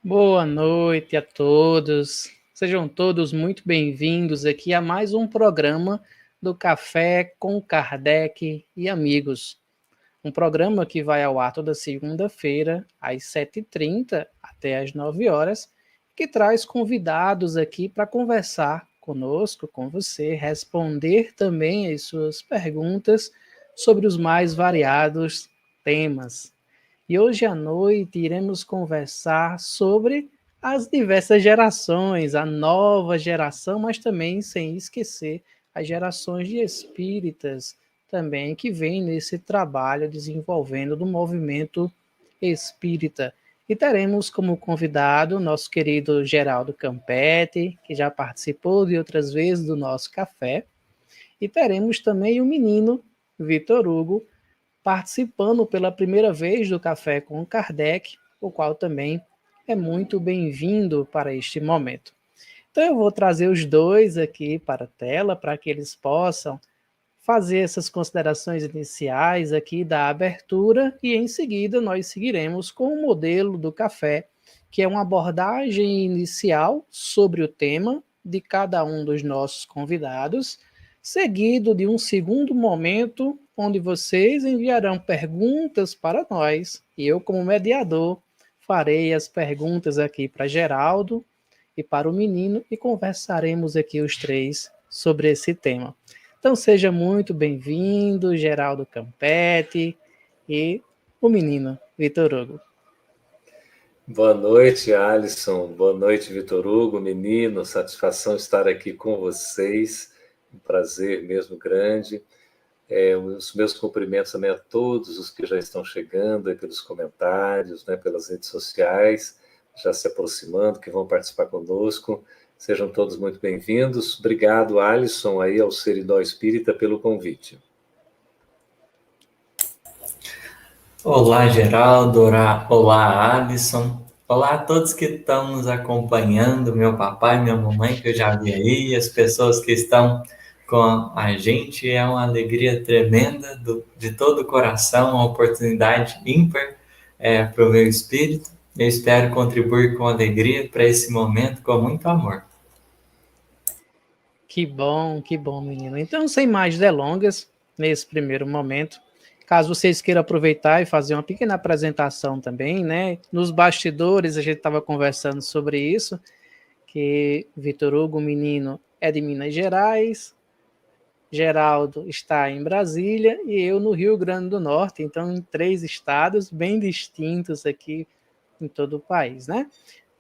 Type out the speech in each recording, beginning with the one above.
Boa noite a todos. Sejam todos muito bem-vindos aqui a mais um programa do Café com Kardec e Amigos. Um programa que vai ao ar toda segunda-feira, às 7h30 até às 9 horas, que traz convidados aqui para conversar conosco, com você, responder também as suas perguntas sobre os mais variados temas. E hoje à noite iremos conversar sobre as diversas gerações, a nova geração, mas também sem esquecer as gerações de espíritas também que vêm nesse trabalho desenvolvendo do movimento espírita. E teremos como convidado o nosso querido Geraldo Campetti, que já participou de outras vezes do nosso café, e teremos também o menino Vitor Hugo, participando pela primeira vez do Café com Kardec, o qual também é muito bem-vindo para este momento. Então eu vou trazer os dois aqui para a tela para que eles possam fazer essas considerações iniciais aqui da abertura e em seguida nós seguiremos com o modelo do café, que é uma abordagem inicial sobre o tema de cada um dos nossos convidados, seguido de um segundo momento onde vocês enviarão perguntas para nós e eu, como mediador, farei as perguntas aqui para Geraldo e para o menino e conversaremos aqui os três sobre esse tema. Então seja muito bem-vindo, Geraldo Campetti e o menino Vitor Hugo. Boa noite, Alisson. Boa noite, Vitor Hugo, menino. Satisfação estar aqui com vocês. Um prazer mesmo grande. Os meus cumprimentos também a todos os que já estão chegando aí pelos comentários, né, pelas redes sociais, já se aproximando, que vão participar conosco. Sejam todos muito bem-vindos. Obrigado, Alisson, aí ao Seridó Espírita, pelo convite. Olá, Geraldo. Olá, Alisson. Olá a todos que estão nos acompanhando, meu papai, minha mamãe, que eu já vi aí, as pessoas que estão com a gente. É uma alegria tremenda de todo o coração, uma oportunidade ímpar para o meu espírito. Eu espero contribuir com alegria para esse momento, com muito amor. Que bom, menino. Então, sem mais delongas, nesse primeiro momento, caso vocês queiram aproveitar e fazer uma pequena apresentação também, né? Nos bastidores a gente estava conversando sobre isso, que Vitor Hugo, menino, é de Minas Gerais, Geraldo está em Brasília e eu no Rio Grande do Norte, então em 3 estados bem distintos aqui em todo o país, né?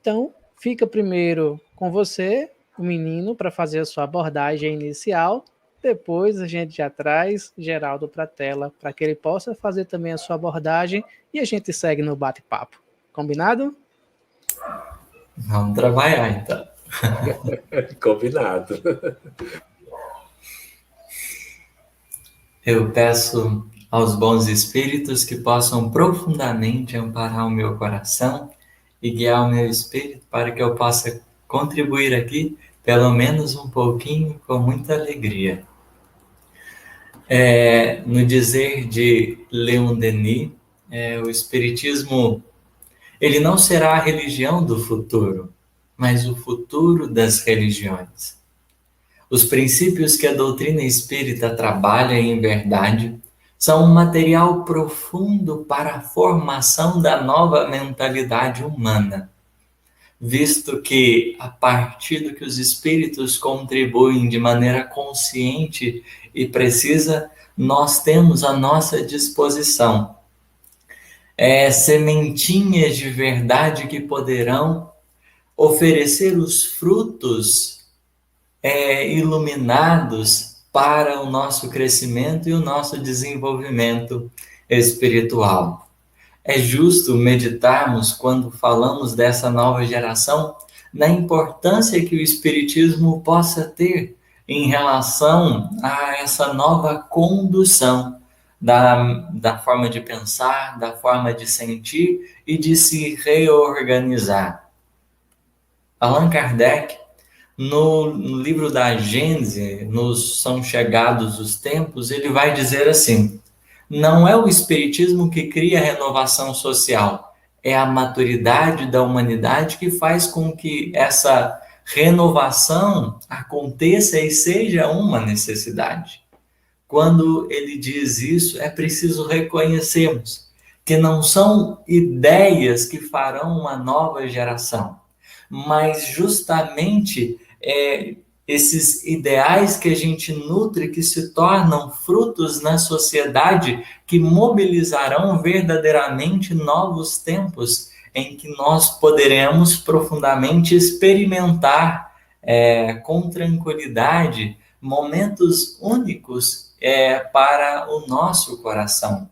Então, fica primeiro com você, o menino, para fazer a sua abordagem inicial. Depois a gente já traz Geraldo para a tela, para que ele possa fazer também a sua abordagem e a gente segue no bate-papo. Combinado? Vamos trabalhar, então. Combinado. Eu peço aos bons espíritos que possam profundamente amparar o meu coração e guiar o meu espírito para que eu possa contribuir aqui, pelo menos um pouquinho, com muita alegria. No dizer de Leon Denis, o Espiritismo, ele não será a religião do futuro, mas o futuro das religiões. Os princípios que a doutrina espírita trabalha em verdade são um material profundo para a formação da nova mentalidade humana, visto que, a partir do que os espíritos contribuem de maneira consciente e precisa, nós temos à nossa disposição sementinhas de verdade que poderão oferecer os frutos iluminados para o nosso crescimento e o nosso desenvolvimento espiritual. É justo meditarmos, quando falamos dessa nova geração, na importância que o Espiritismo possa ter em relação a essa nova condução da forma de pensar, da forma de sentir e de se reorganizar. Allan Kardec, no livro da Gênese, nos São Chegados os Tempos, ele vai dizer assim: não é o espiritismo que cria a renovação social, é a maturidade da humanidade que faz com que essa renovação aconteça e seja uma necessidade. Quando ele diz isso, é preciso reconhecermos que não são ideias que farão uma nova geração, mas justamente esses ideais que a gente nutre, que se tornam frutos na sociedade, que mobilizarão verdadeiramente novos tempos, em que nós poderemos profundamente experimentar com tranquilidade momentos únicos para o nosso coração.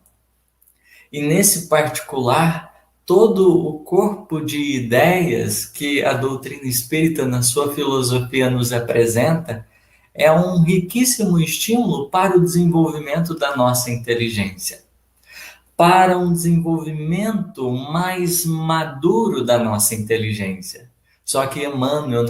E nesse particular, todo o corpo de ideias que a doutrina espírita, na sua filosofia, nos apresenta, é um riquíssimo estímulo para o desenvolvimento da nossa inteligência, para um desenvolvimento mais maduro da nossa inteligência. Só que Emmanuel,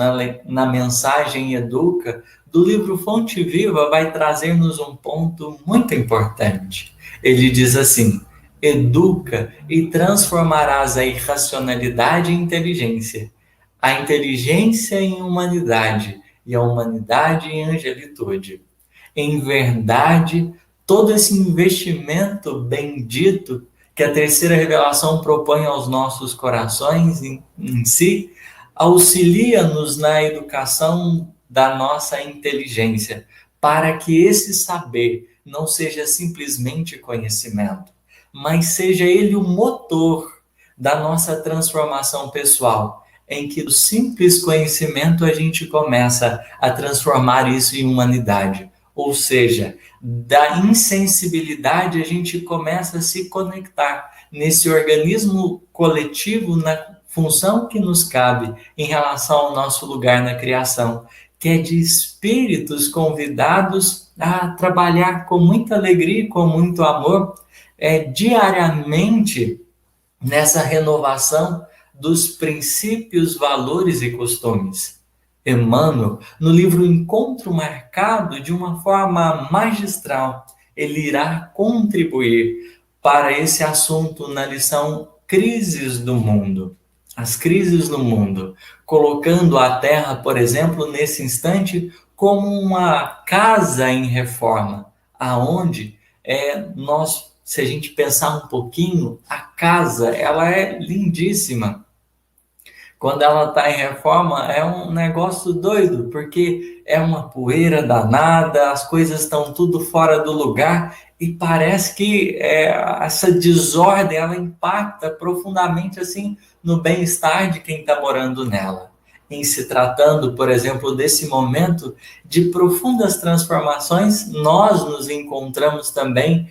na mensagem Educa, do livro Fonte Viva, vai trazer-nos um ponto muito importante. Ele diz assim: educa e transformarás a irracionalidade em inteligência, a inteligência em humanidade e a humanidade em angelitude. Em verdade, todo esse investimento bendito que a terceira revelação propõe aos nossos corações em si, auxilia-nos na educação da nossa inteligência, para que esse saber não seja simplesmente conhecimento, mas seja ele o motor da nossa transformação pessoal, em que do simples conhecimento a gente começa a transformar isso em humanidade. Ou seja, da insensibilidade a gente começa a se conectar nesse organismo coletivo, na função que nos cabe em relação ao nosso lugar na criação, que é de espíritos convidados a trabalhar com muita alegria e com muito amor, diariamente nessa renovação dos princípios, valores e costumes. Emmanuel, no livro Encontro Marcado, de uma forma magistral, ele irá contribuir para esse assunto na lição Crises do Mundo. As crises no mundo, colocando a Terra, por exemplo, nesse instante, como uma casa em reforma, aonde nós, se a gente pensar um pouquinho, a casa, ela é lindíssima. Quando ela está em reforma, é um negócio doido, porque é uma poeira danada, as coisas estão tudo fora do lugar, e parece que essa desordem, ela impacta profundamente assim no bem-estar de quem está morando nela. Em se tratando, por exemplo, desse momento de profundas transformações, nós nos encontramos também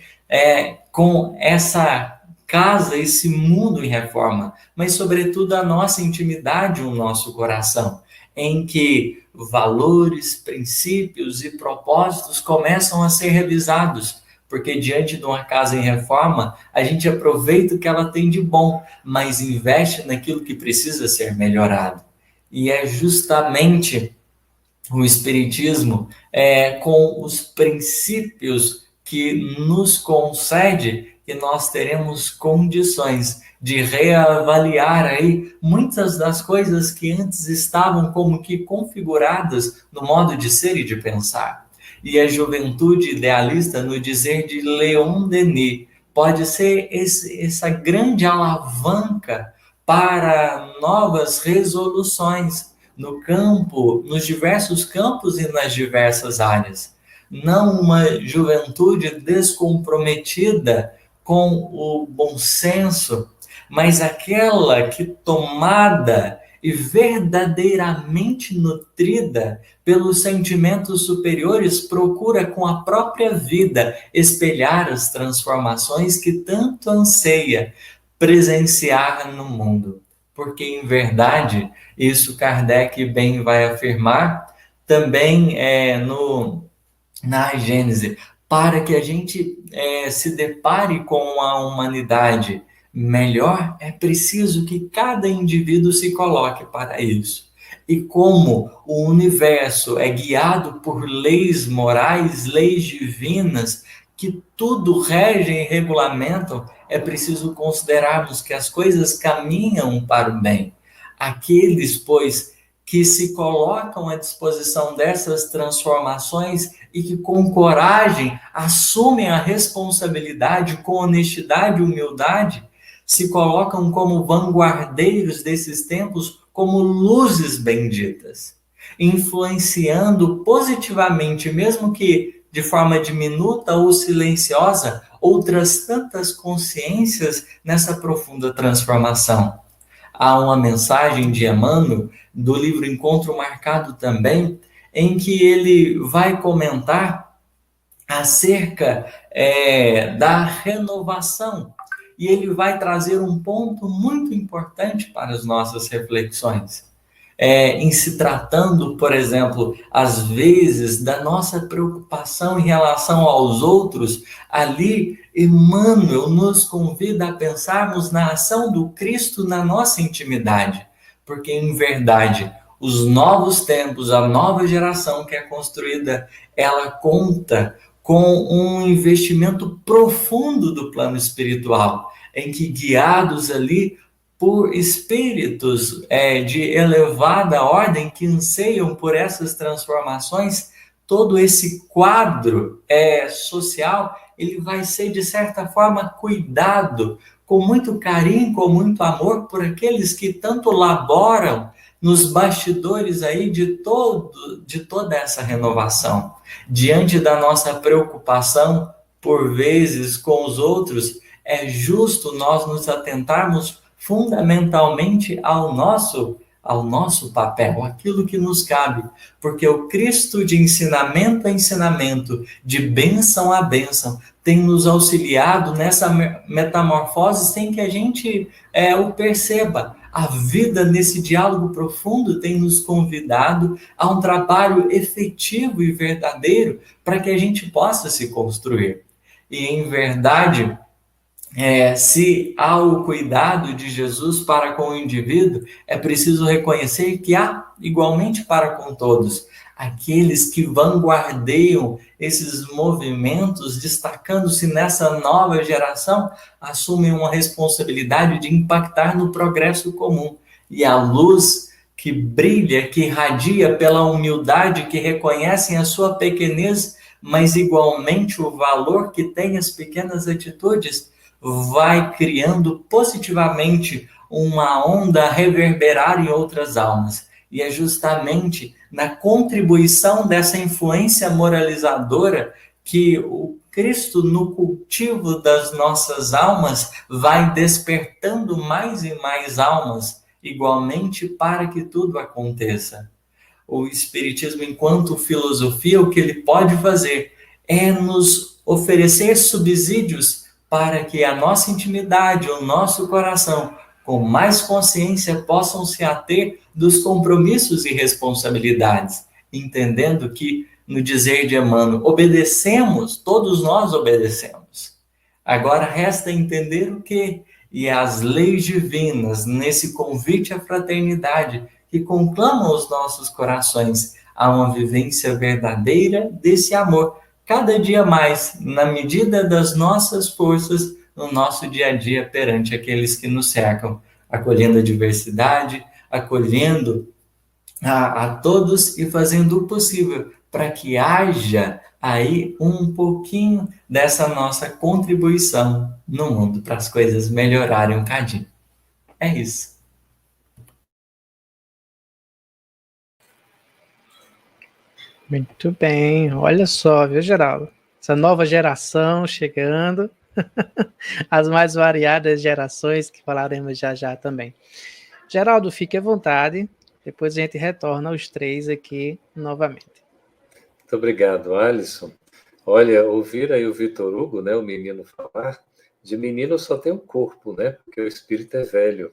com essa casa, esse mundo em reforma, mas sobretudo a nossa intimidade, o nosso coração, em que valores, princípios e propósitos começam a ser revisados, porque diante de uma casa em reforma, a gente aproveita o que ela tem de bom, mas investe naquilo que precisa ser melhorado. E é justamente o Espiritismo com os princípios que nos concede que nós teremos condições de reavaliar aí muitas das coisas que antes estavam como que configuradas no modo de ser e de pensar. E a juventude idealista, no dizer de Leon Denis, pode ser essa grande alavanca para novas resoluções no campo, nos diversos campos e nas diversas áreas. Não uma juventude descomprometida com o bom senso, mas aquela que, tomada e verdadeiramente nutrida pelos sentimentos superiores, procura com a própria vida espelhar as transformações que tanto anseia presenciar no mundo. Porque, em verdade, isso Kardec bem vai afirmar também na Gênese, para que a gente se depare com a humanidade melhor, é preciso que cada indivíduo se coloque para isso. E como o universo é guiado por leis morais, leis divinas, que tudo regem e regulamentam, é preciso considerarmos que as coisas caminham para o bem. Aqueles, pois, que se colocam à disposição dessas transformações e que com coragem assumem a responsabilidade, com honestidade e humildade, se colocam como vanguardeiros desses tempos, como luzes benditas, influenciando positivamente, mesmo que de forma diminuta ou silenciosa, outras tantas consciências nessa profunda transformação. Há uma mensagem de Emmanuel, do livro Encontro Marcado também, em que ele vai comentar acerca da renovação. E ele vai trazer um ponto muito importante para as nossas reflexões. Em se tratando, por exemplo, às vezes, da nossa preocupação em relação aos outros, ali Emmanuel nos convida a pensarmos na ação do Cristo na nossa intimidade, porque, em verdade, os novos tempos, a nova geração que é construída, ela conta com um investimento profundo do plano espiritual, em que, guiados ali por espíritos de elevada ordem que anseiam por essas transformações, todo esse quadro social, ele vai ser, de certa forma, cuidado, com muito carinho, com muito amor, por aqueles que tanto laboram nos bastidores aí de toda essa renovação. Diante da nossa preocupação, por vezes, com os outros, é justo nós nos atentarmos fundamentalmente ao nosso papel, aquilo que nos cabe, porque o Cristo de ensinamento a ensinamento, de bênção a bênção, tem nos auxiliado nessa metamorfose sem que a gente o perceba. A vida nesse diálogo profundo tem nos convidado a um trabalho efetivo e verdadeiro para que a gente possa se construir. E, em verdade, se há o cuidado de Jesus para com o indivíduo, é preciso reconhecer que há igualmente para com todos. Aqueles que vanguardeiam esses movimentos, destacando-se nessa nova geração, assumem uma responsabilidade de impactar no progresso comum. E a luz que brilha, que irradia pela humildade, que reconhecem a sua pequenez, mas igualmente o valor que tem as pequenas atitudes, vai criando positivamente uma onda a reverberar em outras almas. E é justamente na contribuição dessa influência moralizadora que o Cristo, no cultivo das nossas almas, vai despertando mais e mais almas, igualmente, para que tudo aconteça. O Espiritismo, enquanto filosofia, o que ele pode fazer é nos oferecer subsídios para que a nossa intimidade, o nosso coração, com mais consciência, possam se ater dos compromissos e responsabilidades, entendendo que, no dizer de Emmanuel, obedecemos, todos nós obedecemos. Agora resta entender o quê? E as leis divinas, nesse convite à fraternidade, que conclamam os nossos corações a uma vivência verdadeira desse amor, cada dia mais, na medida das nossas forças, no nosso dia a dia perante aqueles que nos cercam, acolhendo a diversidade, acolhendo a todos e fazendo o possível para que haja aí um pouquinho dessa nossa contribuição no mundo, para as coisas melhorarem um cadinho. É isso. Muito bem, olha só, viu, Geraldo? Essa nova geração chegando, as mais variadas gerações, que falaremos já já também. Geraldo, fique à vontade, depois a gente retorna os três aqui novamente. Muito obrigado, Alisson. Olha, ouvir aí o Vitor Hugo, né, o menino falar, de menino só tem um corpo, né, porque o espírito é velho.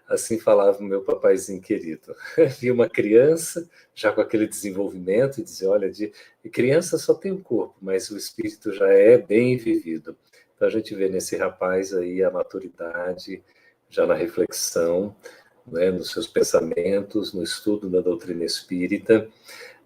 Assim falava o meu papaizinho querido. Via uma criança, já com aquele desenvolvimento, e dizia, olha, de criança só tem um corpo, mas o espírito já é bem vivido. Então a gente vê nesse rapaz aí a maturidade, já na reflexão, né, nos seus pensamentos, no estudo da doutrina espírita,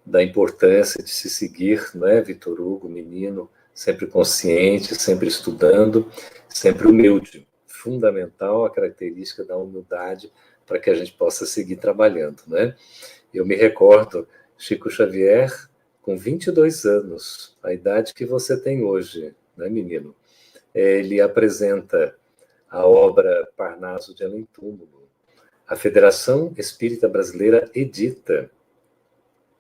da importância de se seguir, né, Vitor Hugo, menino, sempre consciente, sempre estudando, sempre humilde. Fundamental a característica da humildade para que a gente possa seguir trabalhando, né? Eu me recordo, Chico Xavier, com 22 anos, a idade que você tem hoje, né, menino? Ele apresenta a obra Parnaso de Além Túmulo. A Federação Espírita Brasileira edita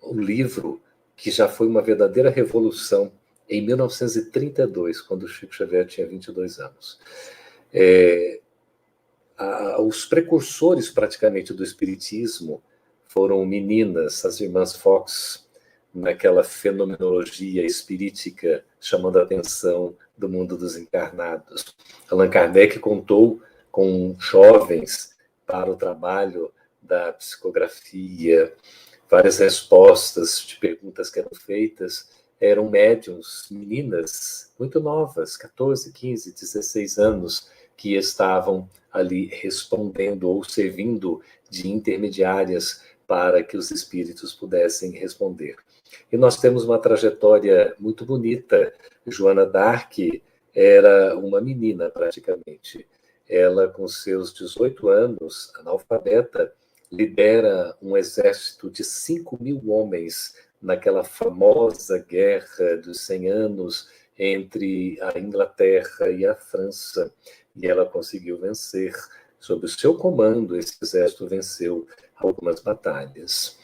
o livro que já foi uma verdadeira revolução em 1932, quando Chico Xavier tinha 22 anos. Os precursores, praticamente, do espiritismo foram meninas, as irmãs Fox, naquela fenomenologia espirítica, chamando a atenção do mundo dos encarnados. Allan Kardec contou com jovens para o trabalho da psicografia. Várias respostas de perguntas que eram feitas eram médiuns, meninas muito novas, 14, 15, 16 anos, que estavam ali respondendo ou servindo de intermediárias para que os espíritos pudessem responder. E nós temos uma trajetória muito bonita. Joana d'Arc era uma menina, praticamente. Ela, com seus 18 anos, analfabeta, lidera um exército de 5.000 homens naquela famosa guerra dos 100 anos entre a Inglaterra e a França. E ela conseguiu vencer. Sob o seu comando, esse exército venceu algumas batalhas.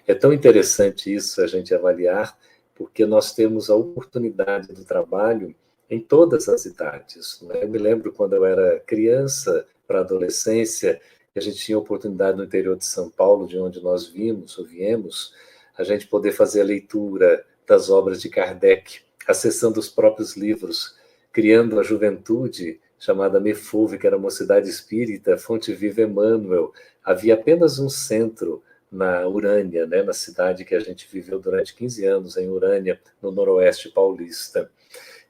É tão interessante isso, a gente avaliar, porque nós temos a oportunidade do trabalho em todas as idades. Né? Eu me lembro quando eu era criança, para a adolescência, a gente tinha a oportunidade no interior de São Paulo, de onde nós viemos, a gente poder fazer a leitura das obras de Kardec, acessando os próprios livros, criando a juventude chamada Mefouve, que era a Mocidade Espírita, Fonte Viva Emmanuel. Havia apenas um centro na Urânia, né, na cidade que a gente viveu durante 15 anos, em Urânia, no noroeste paulista.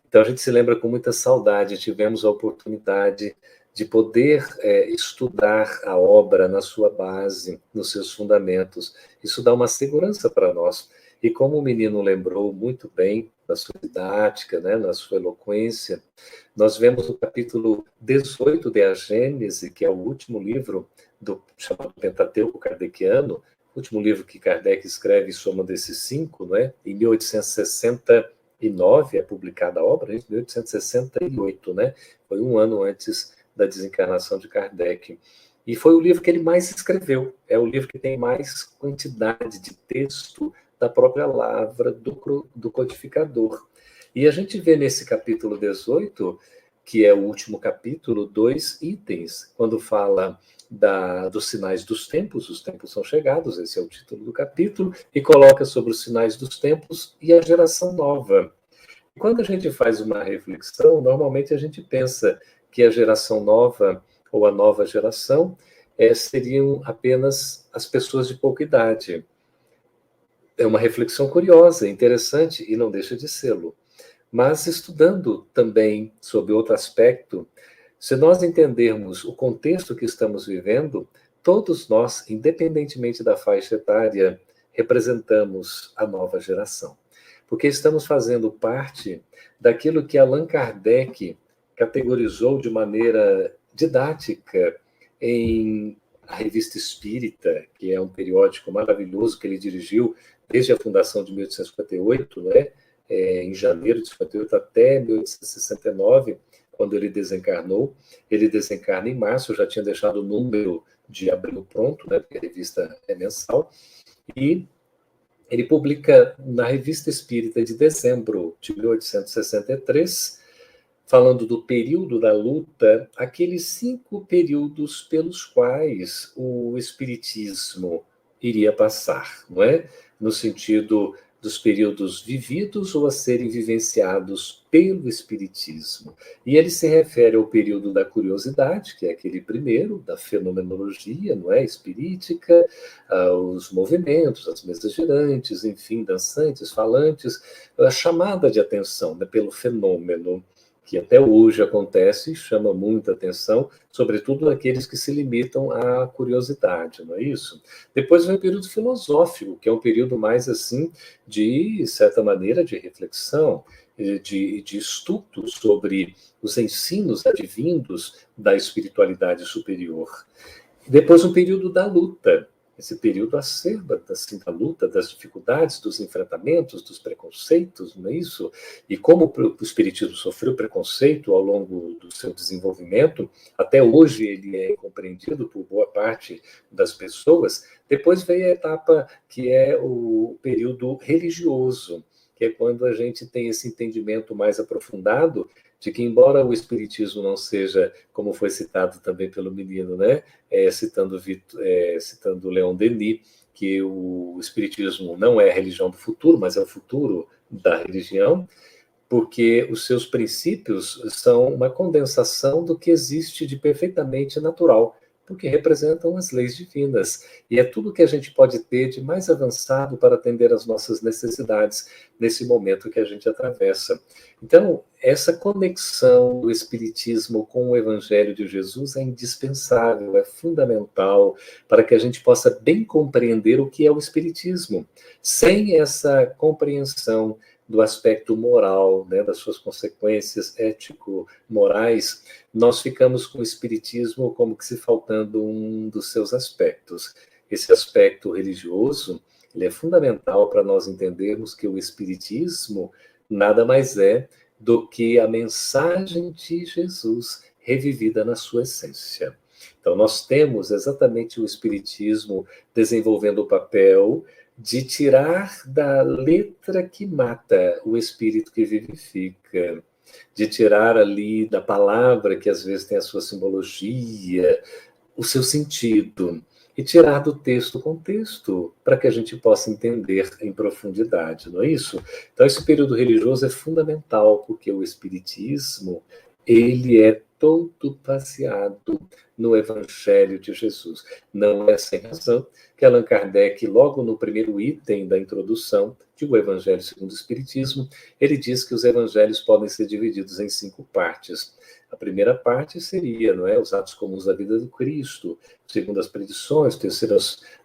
Então a gente se lembra com muita saudade, tivemos a oportunidade de poder estudar a obra na sua base, nos seus fundamentos. Isso dá uma segurança para nós. E como o menino lembrou muito bem, na sua didática, né, na sua eloquência, nós vemos no capítulo 18 de A Gênese, que é o último livro do chamado Pentateuco Kardeciano, o último livro que Kardec escreve e soma desses 5, né? Em 1869 é publicada a obra, em 1868, né? Foi um ano antes da desencarnação de Kardec. E foi o livro que ele mais escreveu, é o livro que tem mais quantidade de texto da própria lavra do codificador. E a gente vê nesse capítulo 18, que é o último capítulo, 2 itens, quando fala dos sinais dos tempos, os tempos são chegados, esse é o título do capítulo, e coloca sobre os sinais dos tempos e a geração nova. Quando a gente faz uma reflexão, normalmente a gente pensa que a geração nova, ou a nova geração, seriam apenas as pessoas de pouca idade. É uma reflexão curiosa, interessante, e não deixa de sê-lo. Mas estudando também sobre outro aspecto, se nós entendermos o contexto que estamos vivendo, todos nós, independentemente da faixa etária, representamos a nova geração. Porque estamos fazendo parte daquilo que Allan Kardec categorizou de maneira didática em A Revista Espírita, que é um periódico maravilhoso que ele dirigiu desde a fundação de 1858, né? Em janeiro de 58 até 1869, quando ele desencarnou. Ele desencarna em março, eu já tinha deixado o número de abril pronto, né, porque a revista é mensal, e ele publica na Revista Espírita de dezembro de 1863, falando do período da luta, aqueles 5 períodos pelos quais o Espiritismo iria passar, não é? No sentido dos períodos vividos ou a serem vivenciados pelo Espiritismo. E ele se refere ao período da curiosidade, que é aquele primeiro, da fenomenologia, não é? Espirítica, os movimentos, as mesas girantes, enfim, dançantes, falantes, a chamada de atenção, né, pelo fenômeno, que até hoje acontece e chama muita atenção, sobretudo naqueles que se limitam à curiosidade, não é isso? Depois vem o período filosófico, que é um período mais, assim, de certa maneira, de reflexão. de estudo sobre os ensinos advindos da espiritualidade superior. Depois, um período da luta, esse período acerba assim, da luta, das dificuldades, dos enfrentamentos, dos preconceitos, não é isso? E como o Espiritismo sofreu preconceito ao longo do seu desenvolvimento, até hoje ele é compreendido por boa parte das pessoas. Depois veio a etapa que é o período religioso, que é quando a gente tem esse entendimento mais aprofundado de que, embora o Espiritismo não seja, como foi citado também pelo menino, né, citando Leon Denis, que o Espiritismo não é a religião do futuro, mas é o futuro da religião, porque os seus princípios são uma condensação do que existe de perfeitamente natural, porque representam as leis divinas. E é tudo que a gente pode ter de mais avançado para atender às nossas necessidades nesse momento que a gente atravessa. Então, essa conexão do Espiritismo com o Evangelho de Jesus é indispensável, é fundamental para que a gente possa bem compreender o que é o Espiritismo. Sem essa compreensão do aspecto moral, né, das suas consequências ético-morais, nós ficamos com o Espiritismo como que se faltando um dos seus aspectos. Esse aspecto religioso, ele é fundamental para nós entendermos que o Espiritismo nada mais é do que a mensagem de Jesus revivida na sua essência. Então, nós temos exatamente o Espiritismo desenvolvendo o papel de tirar da letra que mata o espírito que vivifica, de tirar ali da palavra, que às vezes tem a sua simbologia, o seu sentido, e tirar do texto o contexto, para que a gente possa entender em profundidade, não é isso? Então, esse período religioso é fundamental, porque o Espiritismo, ele é todo baseado no Evangelho de Jesus. Não é sem razão que Allan Kardec, logo no primeiro item da introdução de O Evangelho segundo o Espiritismo, ele diz que os evangelhos podem ser divididos em 5 partes. A primeira parte seria, não é, os atos comuns da vida do Cristo, segundo as predições, terceiro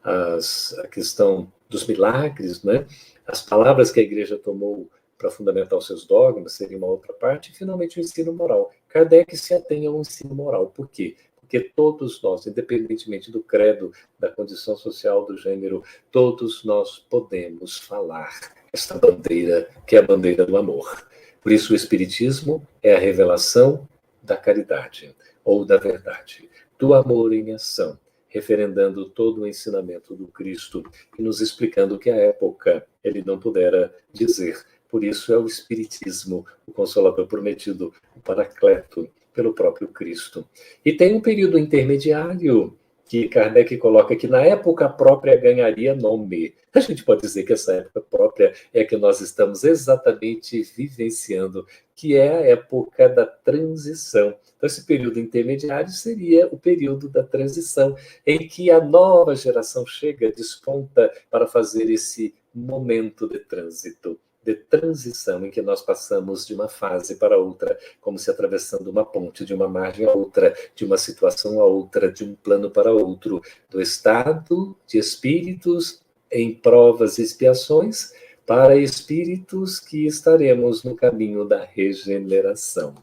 a questão dos milagres, né? As palavras que a igreja tomou para fundamentar os seus dogmas seria uma outra parte, e finalmente o ensino moral. Kardec se atém ao ensino moral. Por quê? Porque todos nós, independentemente do credo, da condição social, do gênero, todos nós podemos falar esta bandeira, que é a bandeira do amor. Por isso o Espiritismo é a revelação da caridade, ou da verdade, do amor em ação, referendando todo o ensinamento do Cristo e nos explicando que à época ele não pudera dizer. Por isso é o Espiritismo, o Consolador prometido, o Paracleto, pelo próprio Cristo. E tem um período intermediário que Kardec coloca que na época própria ganharia nome. A gente pode dizer que essa época própria é a que nós estamos exatamente vivenciando, que é a época da transição. Então, esse período intermediário seria o período da transição, em que a nova geração chega, desponta para fazer esse momento de trânsito, de transição, em que nós passamos de uma fase para outra, como se atravessando uma ponte, de uma margem a outra, de uma situação a outra, de um plano para outro, do estado de espíritos em provas e expiações, para espíritos que estaremos no caminho da regeneração.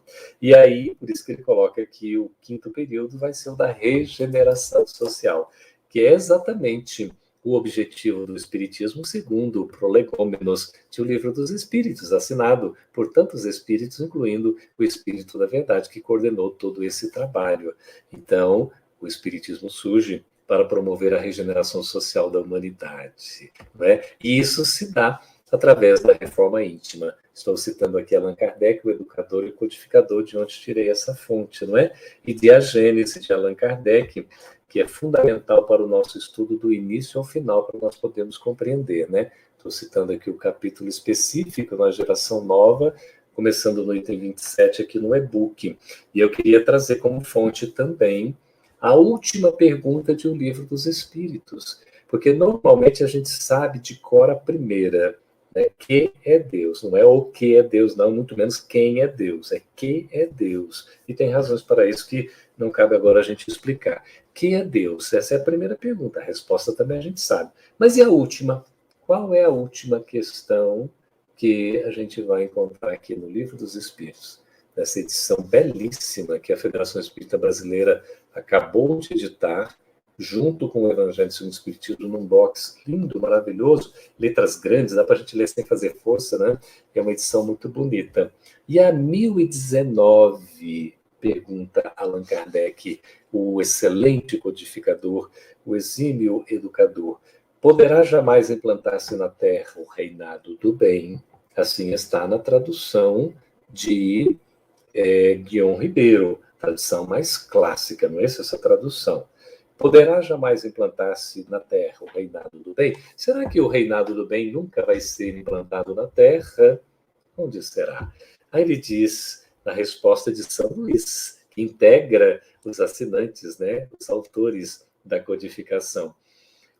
E aí, por isso que ele coloca que o 5º período vai ser o da regeneração social, que é exatamente o objetivo do Espiritismo, segundo o Prolegômenos de O Livro dos Espíritos, assinado por tantos espíritos, incluindo o Espírito da Verdade, que coordenou todo esse trabalho. Então, o Espiritismo surge para promover a regeneração social da humanidade, não é? E isso se dá através da reforma íntima. Estou citando aqui Allan Kardec, o educador e codificador, de onde tirei essa fonte, não é? E de A Gênese, de Allan Kardec, que é fundamental para o nosso estudo do início ao final, para nós podermos compreender, né? Estou citando aqui o capítulo específico na geração nova, começando no item 27 aqui no e-book. E eu queria trazer como fonte também a última pergunta de O Livro dos Espíritos, porque normalmente a gente sabe de cor a primeira, né? Que é Deus, não é o que é Deus, não, muito menos quem é Deus, é que é Deus. E tem razões para isso que não cabe agora a gente explicar. Que é Deus? Essa é a primeira pergunta, a resposta também a gente sabe. Mas e a última? Qual é a última questão que a gente vai encontrar aqui no Livro dos Espíritos, nessa edição belíssima que a Federação Espírita Brasileira acabou de editar, junto com o Evangelho segundo o Espiritismo, num box lindo, maravilhoso, letras grandes, dá para a gente ler sem fazer força, né? É uma edição muito bonita. E a 1019, pergunta Allan Kardec, o excelente codificador, o exímio educador, poderá jamais implantar-se na Terra o reinado do bem? Assim está na tradução de Guion Ribeiro, tradução mais clássica, não é essa tradução? Poderá jamais implantar-se na Terra o reinado do bem? Será que o reinado do bem nunca vai ser implantado na Terra? Onde será? Aí ele diz, na resposta de São Luís, que integra os assinantes, né, os autores da codificação.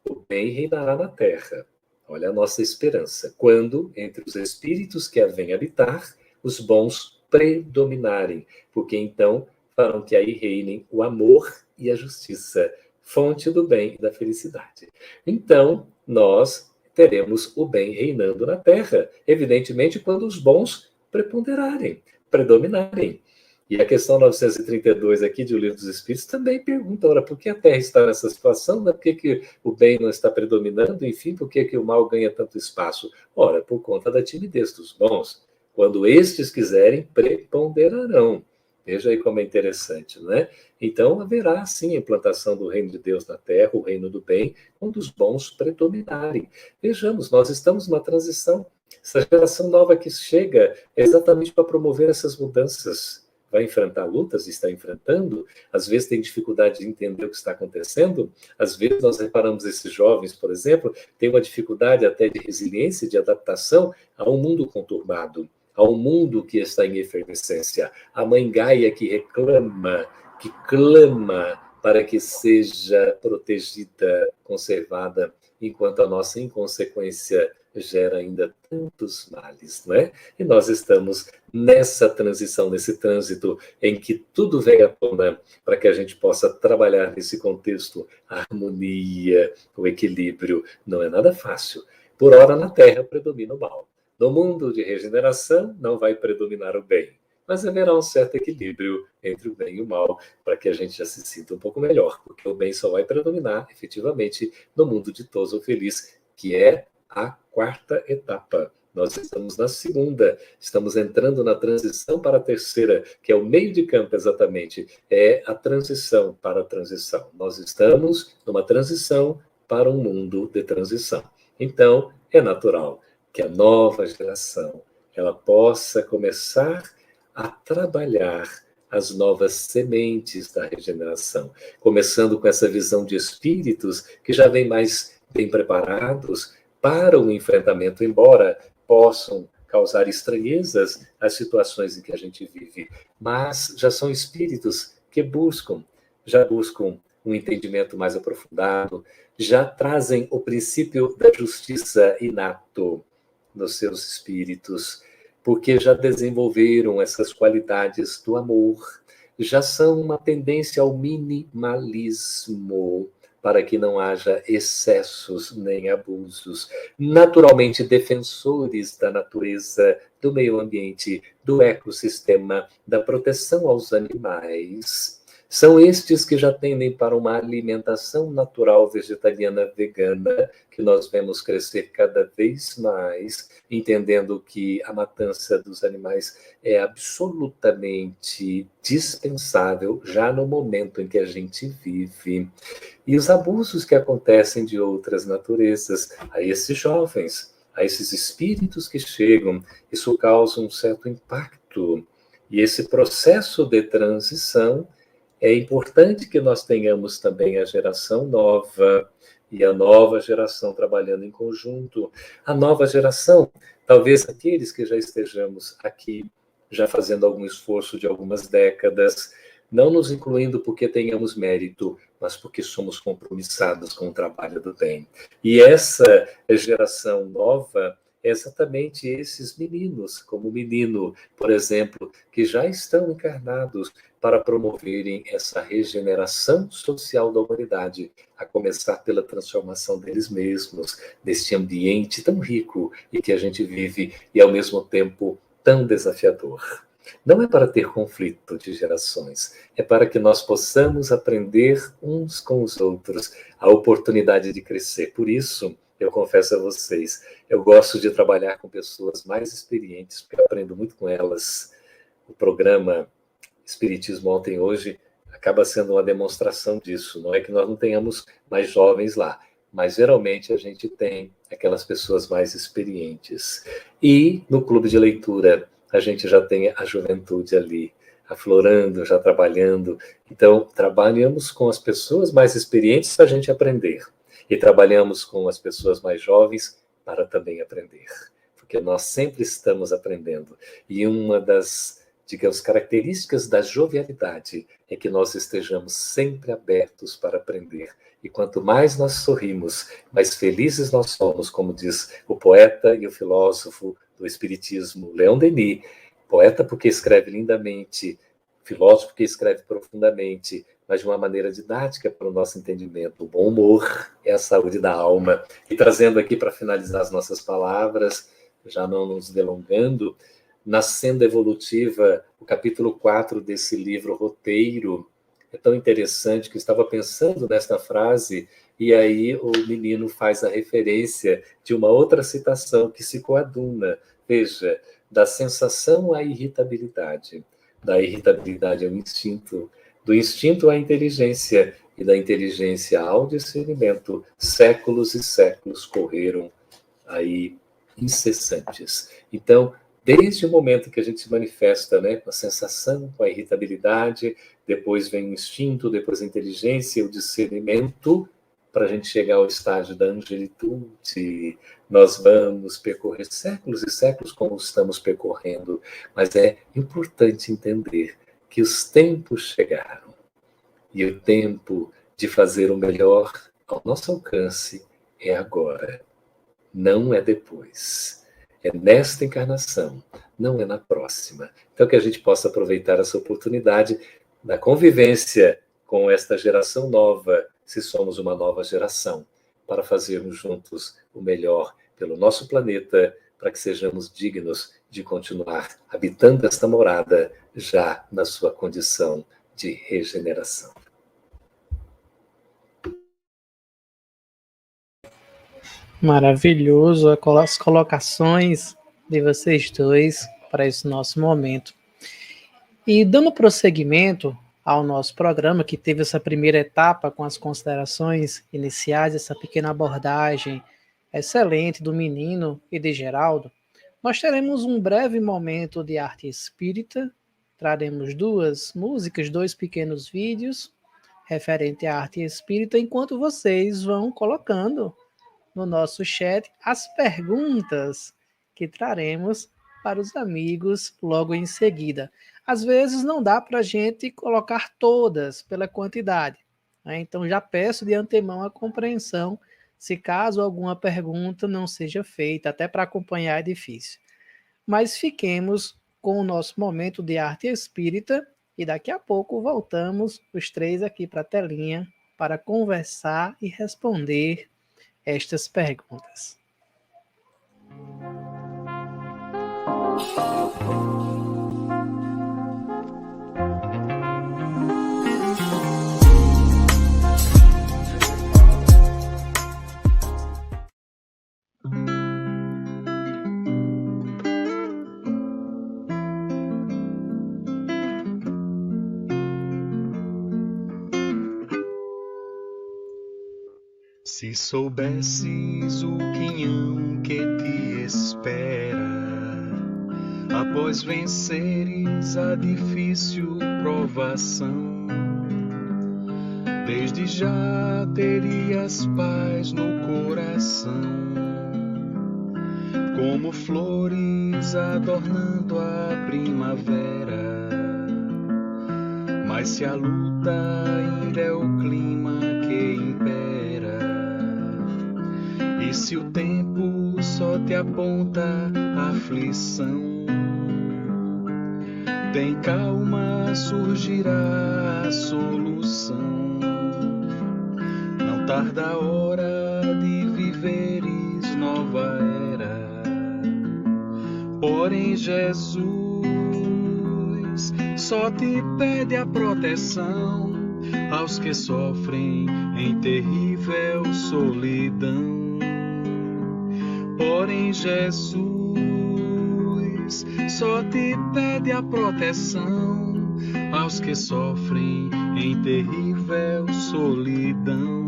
O bem reinará na Terra. Olha a nossa esperança. Quando, entre os espíritos que a vêm habitar, os bons predominarem, porque então farão que aí reinem o amor e a justiça, fonte do bem e da felicidade. Então, nós teremos o bem reinando na Terra, evidentemente, quando os bons preponderarem, predominarem. E a questão 932 aqui de O Livro dos Espíritos também pergunta, ora, por que a Terra está nessa situação? Por que o bem não está predominando? Enfim, por que o mal ganha tanto espaço? Ora, por conta da timidez dos bons. Quando estes quiserem, preponderarão. Veja aí como é interessante, né? Então, haverá, sim, a implantação do reino de Deus na Terra, o reino do bem, quando os bons predominarem. Vejamos, nós estamos numa transição. Essa geração nova que chega é exatamente para promover essas mudanças. Vai enfrentar lutas, está enfrentando, às vezes tem dificuldade de entender o que está acontecendo, às vezes nós reparamos esses jovens, por exemplo, têm uma dificuldade até de resiliência, de adaptação a um mundo conturbado, a um mundo que está em efervescência. A mãe Gaia que reclama, que clama para que seja protegida, conservada, enquanto a nossa inconsequência gera ainda tantos males, não é? E nós estamos nessa transição, nesse trânsito em que tudo vem à tona para que a gente possa trabalhar nesse contexto, a harmonia, o equilíbrio. Não é nada fácil. Por ora, na Terra predomina o mal. No mundo de regeneração, não vai predominar o bem, mas haverá um certo equilíbrio entre o bem e o mal, para que a gente já se sinta um pouco melhor, porque o bem só vai predominar, efetivamente, no mundo ditoso ou feliz, que é a quarta etapa. Nós estamos na segunda, estamos entrando na transição para a terceira, que é o meio de campo exatamente, é a transição para a transição. Nós estamos numa transição para um mundo de transição. Então, é natural que a nova geração ela possa começar a trabalhar as novas sementes da regeneração, começando com essa visão de espíritos que já vêm mais bem preparados para o enfrentamento, embora possam causar estranhezas às situações em que a gente vive, mas já são espíritos que já buscam um entendimento mais aprofundado, já trazem o princípio da justiça inato nos seus espíritos, porque já desenvolveram essas qualidades do amor, já são uma tendência ao minimalismo, para que não haja excessos nem abusos. Naturalmente, defensores da natureza, do meio ambiente, do ecossistema, da proteção aos animais. São estes que já tendem para uma alimentação natural vegetariana vegana, que nós vemos crescer cada vez mais, entendendo que a matança dos animais é absolutamente dispensável já no momento em que a gente vive. E os abusos que acontecem de outras naturezas, a esses jovens, a esses espíritos que chegam, isso causa um certo impacto. E esse processo de transição é importante que nós tenhamos também a geração nova e a nova geração trabalhando em conjunto. A nova geração, talvez aqueles que já estejamos aqui, já fazendo algum esforço de algumas décadas, não nos incluindo porque tenhamos mérito, mas porque somos compromissados com o trabalho do bem. E essa geração nova, é exatamente esses meninos, como o menino, por exemplo, que já estão encarnados para promoverem essa regeneração social da humanidade, a começar pela transformação deles mesmos, neste ambiente tão rico e que a gente vive e, ao mesmo tempo, tão desafiador. Não é para ter conflito de gerações, é para que nós possamos aprender uns com os outros, a oportunidade de crescer. Por isso, eu confesso a vocês, eu gosto de trabalhar com pessoas mais experientes, porque eu aprendo muito com elas. O programa Espiritismo Ontem e Hoje acaba sendo uma demonstração disso. Não é que nós não tenhamos mais jovens lá, mas geralmente a gente tem aquelas pessoas mais experientes. E no clube de leitura, a gente já tem a juventude ali, aflorando, já trabalhando. Então, trabalhamos com as pessoas mais experientes para a gente aprender. E trabalhamos com as pessoas mais jovens para também aprender. Porque nós sempre estamos aprendendo. E uma das, digamos, características da jovialidade é que nós estejamos sempre abertos para aprender. E quanto mais nós sorrimos, mais felizes nós somos, como diz o poeta e o filósofo do Espiritismo, Leon Denis. Poeta porque escreve lindamente, filósofo porque escreve profundamente, mas de uma maneira didática para o nosso entendimento. O bom humor é a saúde da alma. E trazendo aqui para finalizar as nossas palavras, já não nos delongando, na Senda Evolutiva, o capítulo 4 desse livro Roteiro, é tão interessante que eu estava pensando nesta frase, e aí o menino faz a referência de uma outra citação que se coaduna. Veja, da sensação à irritabilidade, da irritabilidade ao instinto, do instinto à inteligência e da inteligência ao discernimento. Séculos e séculos correram aí incessantes. Então, desde o momento que a gente se manifesta, né, com a sensação, com a irritabilidade, depois vem o instinto, depois a inteligência, o discernimento, para a gente chegar ao estágio da angelitude, nós vamos percorrer séculos e séculos como estamos percorrendo, mas é importante entender que os tempos chegaram e o tempo de fazer o melhor ao nosso alcance é agora, não é depois. É nesta encarnação, não é na próxima. Então, que a gente possa aproveitar essa oportunidade da convivência com esta geração nova, se somos uma nova geração, para fazermos juntos o melhor pelo nosso planeta, para que sejamos dignos de continuar habitando esta morada já na sua condição de regeneração. Maravilhoso as colocações de vocês dois para esse nosso momento. E dando prosseguimento ao nosso programa, que teve essa primeira etapa com as considerações iniciais, essa pequena abordagem excelente do menino e de Geraldo, nós teremos um breve momento de arte espírita, traremos 2 músicas, 2 pequenos vídeos referente à arte espírita, enquanto vocês vão colocando no nosso chat as perguntas que traremos para os amigos logo em seguida. Às vezes não dá para a gente colocar todas pela quantidade, né? Então já peço de antemão a compreensão se caso alguma pergunta não seja feita, até para acompanhar é difícil. Mas fiquemos com o nosso momento de arte espírita e daqui a pouco voltamos os 3 aqui para a telinha para conversar e responder estas perguntas. Se soubesses o quinhão que te espera após venceres a difícil provação, desde já terias paz no coração, como flores adornando a primavera. Mas se a luta ainda é o clima que impera, e se o tempo só só te aponta a aflição. Tem calma, surgirá a solução. Não tarda a hora de viveres nova era. Porém Jesus só te pede a proteção aos que sofrem em terrível solidão. Porém Jesus só te pede a proteção aos que sofrem em terrível solidão.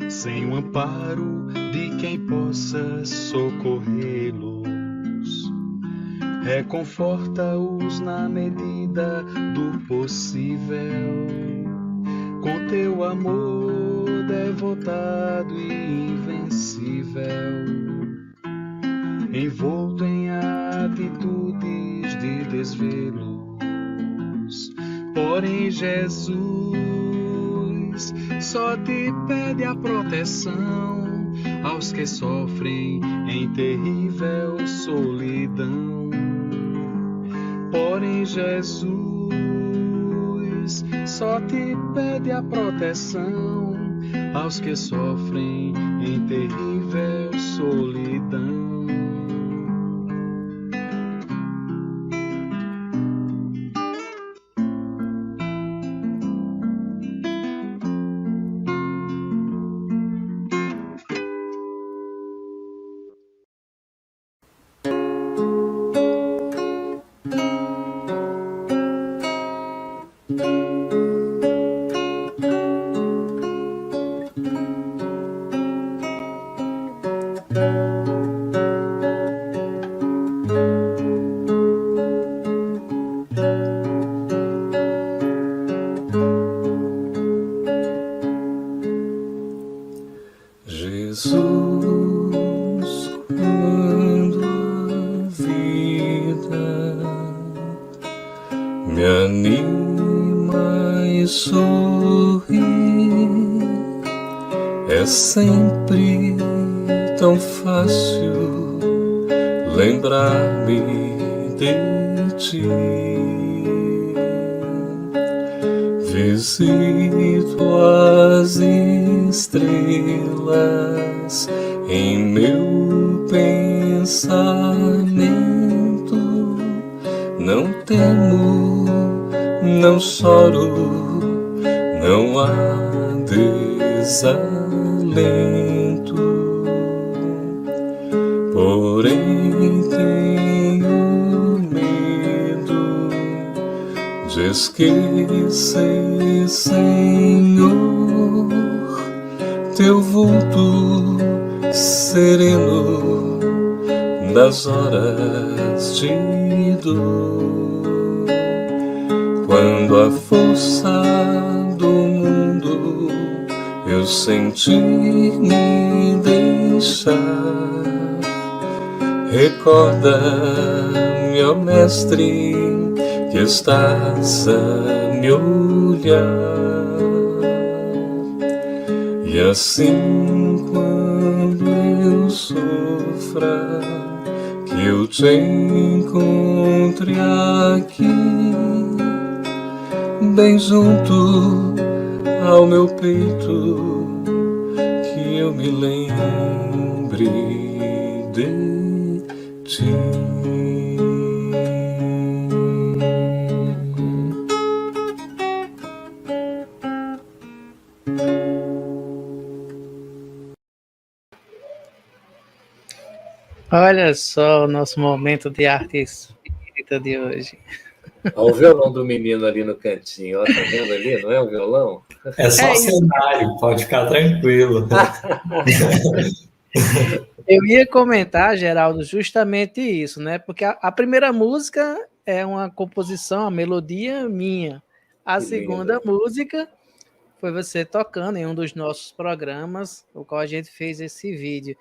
Sem o amparo de quem possa socorrê-los, reconforta-os na medida do possível, com teu amor devotado e invencível, envolto em atitudes de desvelos. Porém Jesus só te pede a proteção aos que sofrem em terrível solidão. Porém Jesus só te pede a proteção aos que sofrem em terrível solidão. Jesus, quando a vida me anima e sorri, é sempre tão fácil lembrar-me de ti. Visito as estrelas em meu pensamento. Não temo, não choro, não há desalento. Porém tenho medo de esquecer, Senhor, teu vulto sereno nas horas de dor. Quando a força do mundo eu sentir me deixar, recorda-me, ó Mestre, que estás a me olhar. E assim, quando eu sofra, que eu te encontre aqui, bem junto ao meu peito, que eu me lembre de ti. Olha só o nosso momento de arte espírita de hoje. Olha o violão do menino ali no cantinho, ó, tá vendo ali? Não é um violão? É só cenário, pode ficar tranquilo. Eu ia comentar, Geraldo, justamente isso, né? Porque a primeira música é uma composição, a melodia minha. A segunda música foi você tocando em um dos nossos programas, o qual a gente fez esse vídeo.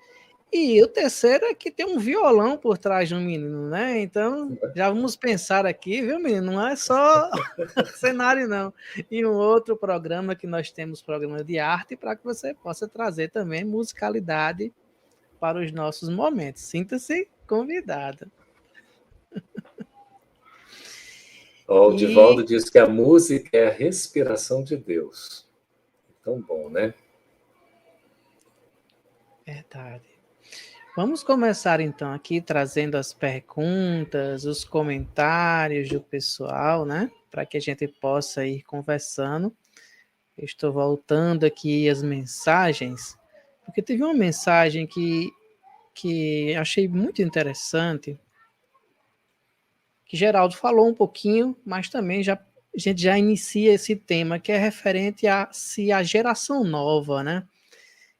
E o terceiro é que tem um violão por trás do menino, né? Então, já vamos pensar aqui, viu, menino? Não é só cenário, não. E um outro programa que nós temos, programa de arte, para que você possa trazer também musicalidade para os nossos momentos. Sinta-se convidada. O Divaldo diz que a música é a respiração de Deus. Tão bom, né? Verdade. Vamos começar então aqui trazendo as perguntas, os comentários do pessoal, né? Para que a gente possa ir conversando. Eu estou voltando aqui as mensagens, porque teve uma mensagem que achei muito interessante, que Geraldo falou um pouquinho, mas também a gente já inicia esse tema, que é referente se a geração nova, né?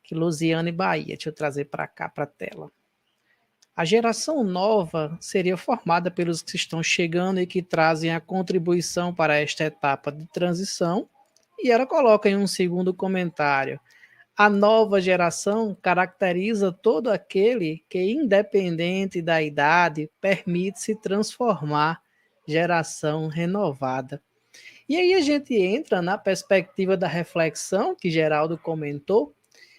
Que Luziane Bahia, deixa eu trazer para cá, para a tela. A geração nova seria formada pelos que estão chegando e que trazem a contribuição para esta etapa de transição. E ela coloca em um segundo comentário: a nova geração caracteriza todo aquele que, independente da idade, permite se transformar, geração renovada. E aí a gente entra na perspectiva da reflexão que Geraldo comentou,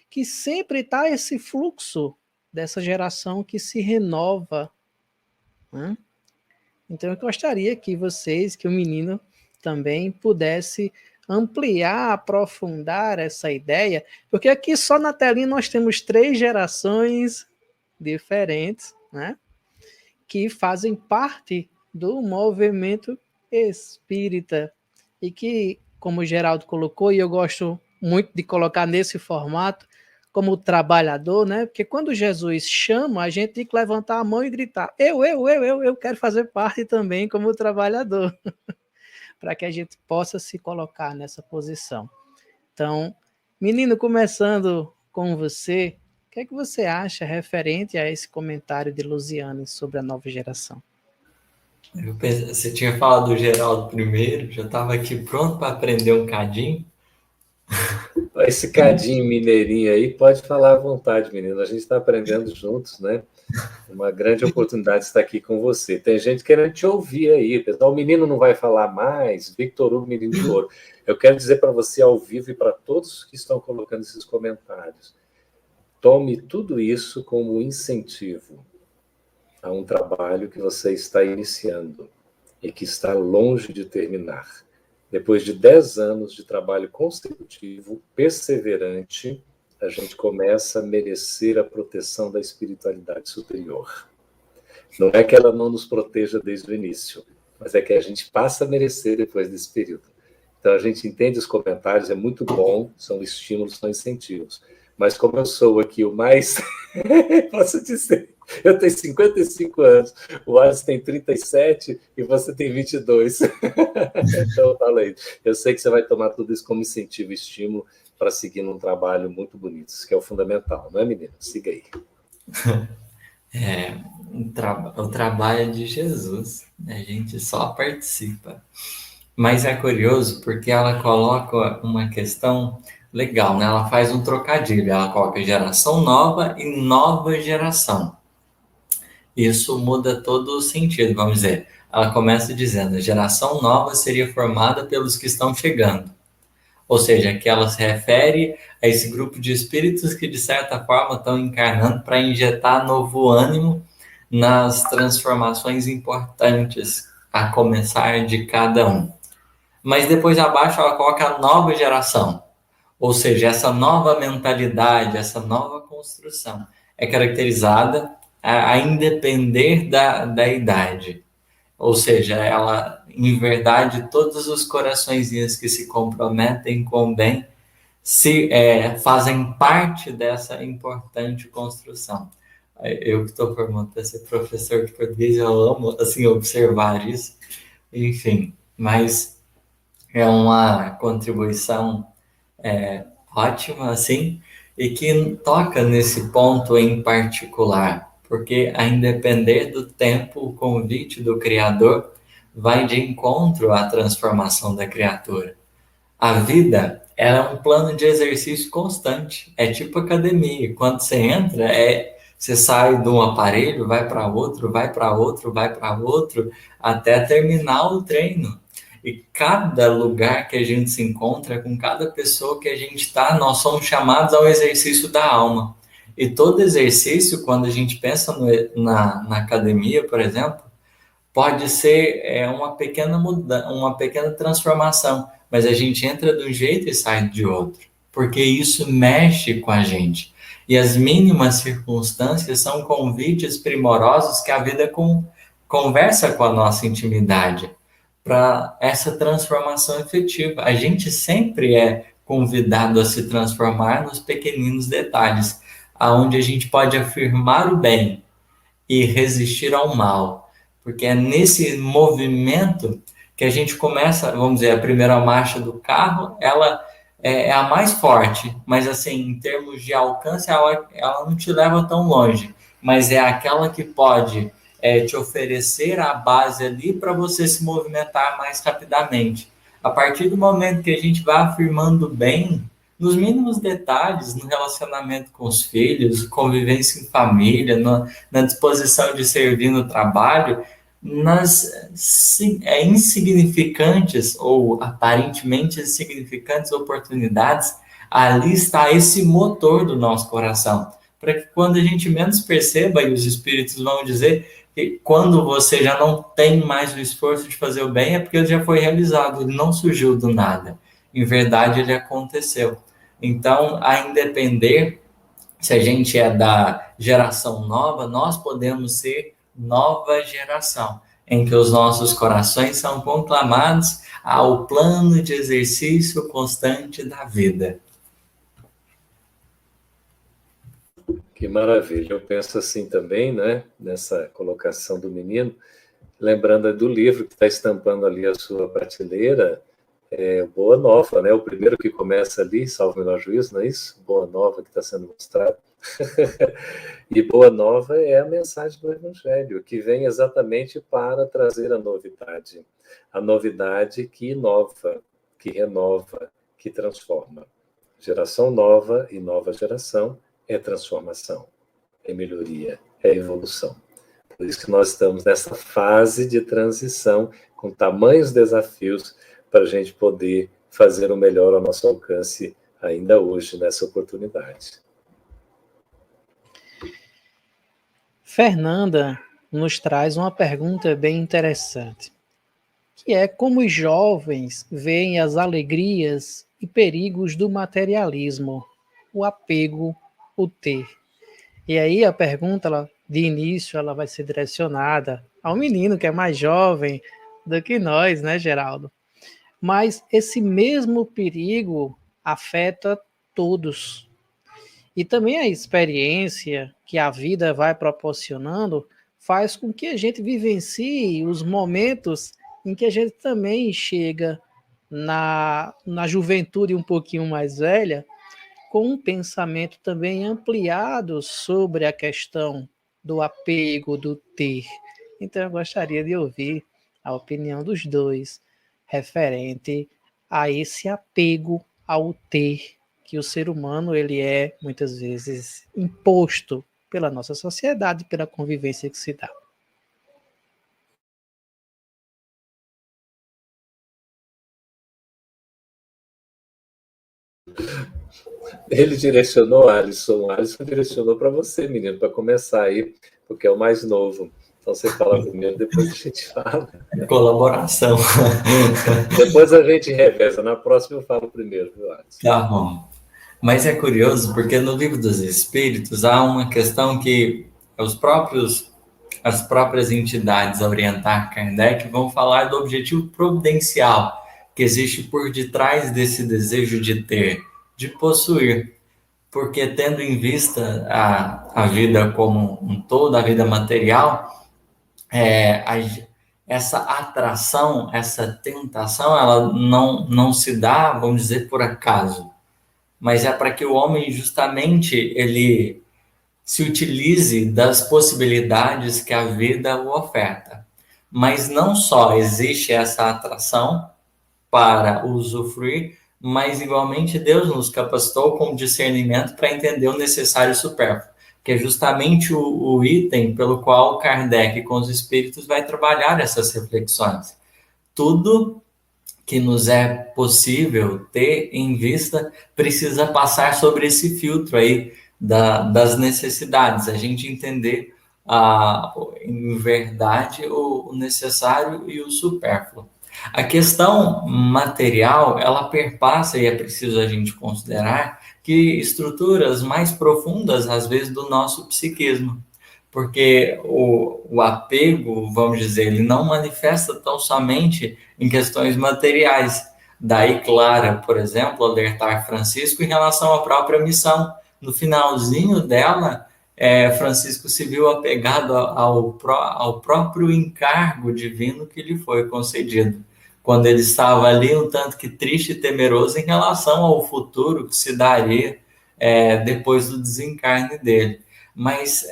que sempre está esse fluxo dessa geração que se renova, né? Então eu gostaria que vocês, que o menino também pudesse ampliar, aprofundar essa ideia, porque aqui só na telinha nós temos 3 gerações diferentes, né? Que fazem parte do movimento espírita e que, como o Geraldo colocou, e eu gosto muito de colocar nesse formato, como trabalhador, né? Porque quando Jesus chama, a gente tem que levantar a mão e gritar: eu quero fazer parte também como trabalhador, para que a gente possa se colocar nessa posição. Então, menino, começando com você, o que é que você acha referente a esse comentário de Luziane sobre a nova geração? Você tinha falado do Geraldo primeiro, já estava aqui pronto para aprender um cadinho. Esse cadinho mineirinho aí, pode falar à vontade, menino. A gente está aprendendo juntos, né? Uma grande oportunidade estar aqui com você. Tem gente querendo te ouvir aí. Pessoal, o menino não vai falar mais. Victor Hugo, menino de ouro. Eu quero dizer para você ao vivo e para todos que estão colocando esses comentários: tome tudo isso como incentivo a um trabalho que você está iniciando e que está longe de terminar. Depois de 10 anos de trabalho consecutivo, perseverante, a gente começa a merecer a proteção da espiritualidade superior. Não é que ela não nos proteja desde o início, mas é que a gente passa a merecer depois desse período. Então a gente entende os comentários, é muito bom, são estímulos, são incentivos. Mas como eu sou aqui o mais... posso dizer, eu tenho 55 anos, o Alisson tem 37 e você tem 22. Então, fala aí. Eu sei que você vai tomar tudo isso como incentivo e estímulo para seguir num trabalho muito bonito, isso que é o fundamental, não é, menina? Siga aí. O trabalho é de Jesus, a gente só participa. Mas é curioso porque ela coloca uma questão legal, né? Ela faz um trocadilho, ela coloca geração nova e nova geração. Isso muda todo o sentido, vamos dizer. Ela começa dizendo: a geração nova seria formada pelos que estão chegando. Ou seja, que ela se refere a esse grupo de espíritos que, de certa forma, estão encarnando para injetar novo ânimo nas transformações importantes a começar de cada um. Mas depois abaixo ela coloca a nova geração. Ou seja, essa nova mentalidade, essa nova construção é caracterizada a independer da idade. Ou seja, ela, em verdade, todos os coraçõezinhos que se comprometem com o bem fazem parte dessa importante construção. Eu que estou formando para ser professor de português, eu amo assim, observar isso. Enfim, mas é uma contribuição ótima, assim, e que toca nesse ponto em particular, porque a independer do tempo, o convite do Criador vai de encontro à transformação da criatura. A vida é um plano de exercício constante, é tipo academia. Quando você entra, Você sai de um aparelho, vai para outro, vai para outro, vai para outro, até terminar o treino. E cada lugar que a gente se encontra, com cada pessoa que a gente está, nós somos chamados ao exercício da alma. E todo exercício, quando a gente pensa na academia, por exemplo, pode ser uma pequena mudança, uma pequena transformação, mas a gente entra de um jeito e sai de outro, porque isso mexe com a gente. E as mínimas circunstâncias são convites primorosos que a vida conversa com a nossa intimidade para essa transformação efetiva. A gente sempre é convidado a se transformar nos pequeninos detalhes, aonde a gente pode afirmar o bem e resistir ao mal, porque é nesse movimento que a gente começa, vamos dizer, a primeira marcha do carro, ela é a mais forte, mas assim, em termos de alcance, ela não te leva tão longe, mas é aquela que pode te oferecer a base ali para você se movimentar mais rapidamente. A partir do momento que a gente vai afirmando bem, nos mínimos detalhes, no relacionamento com os filhos, convivência em família, na disposição de servir no trabalho, nas insignificantes ou aparentemente insignificantes oportunidades, ali está esse motor do nosso coração, para que quando a gente menos perceba, e os espíritos vão dizer que quando você já não tem mais o esforço de fazer o bem, é porque ele já foi realizado, ele não surgiu do nada. Em verdade, ele aconteceu. Então, a independer se a gente é da geração nova, nós podemos ser nova geração, em que os nossos corações são conclamados ao plano de exercício constante da vida. Que maravilha. Eu penso assim também, né, nessa colocação do menino, lembrando do livro que está estampando ali a sua prateleira, Boa Nova, né? O primeiro que começa ali, salvo o melhor juízo, não é isso? Boa Nova que está sendo mostrado. E Boa Nova é a mensagem do Evangelho, que vem exatamente para trazer a novidade que inova, que renova, que transforma. Geração nova e nova geração é transformação, é melhoria, é evolução. Por isso que nós estamos nessa fase de transição, com tamanhos desafios, para a gente poder fazer o melhor ao nosso alcance ainda hoje, nessa oportunidade. Fernanda nos traz uma pergunta bem interessante, que é como os jovens veem as alegrias e perigos do materialismo, o apego, o ter. E aí a pergunta, de início, ela vai ser direcionada ao menino que é mais jovem do que nós, né, Geraldo? Mas esse mesmo perigo afeta todos. E também a experiência que a vida vai proporcionando faz com que a gente vivencie os momentos em que a gente também chega na juventude um pouquinho mais velha, com um pensamento também ampliado sobre a questão do apego, do ter. Então eu gostaria de ouvir a opinião dos dois referente a esse apego ao ter, que o ser humano ele é muitas vezes imposto pela nossa sociedade, pela convivência que se dá. Ele direcionou, Alisson direcionou para você, menino, para começar aí, porque é o mais novo. Então você fala primeiro, depois a gente fala. Colaboração. Depois a gente reveza. Na próxima eu falo primeiro, viu, Alisson? Tá bom. Mas é curioso, porque no Livro dos Espíritos há uma questão que as próprias entidades a orientar Kardec vão falar do objetivo providencial que existe por detrás desse desejo de ter, de possuir. Porque tendo em vista a vida como um todo, a vida material, essa atração, essa tentação, ela não se dá, vamos dizer, por acaso. Mas é para que o homem justamente ele se utilize das possibilidades que a vida o oferta. Mas não só existe essa atração para usufruir, mas igualmente Deus nos capacitou com discernimento para entender o necessário e o supérfluo. que é justamente o item pelo qual Kardec, com os espíritos, vai trabalhar essas reflexões. Tudo que nos é possível ter em vista precisa passar sobre esse filtro aí das necessidades, a gente entender em verdade o necessário e o supérfluo. A questão material, ela perpassa, e é preciso a gente considerar, que estruturas mais profundas, às vezes, do nosso psiquismo. Porque o apego, vamos dizer, ele não manifesta tão somente em questões materiais. Daí, Clara, por exemplo, alertar Francisco em relação à própria missão. No finalzinho dela, Francisco se viu apegado ao próprio encargo divino que lhe foi concedido, quando ele estava ali um tanto que triste e temeroso em relação ao futuro que se daria depois do desencarne dele. Mas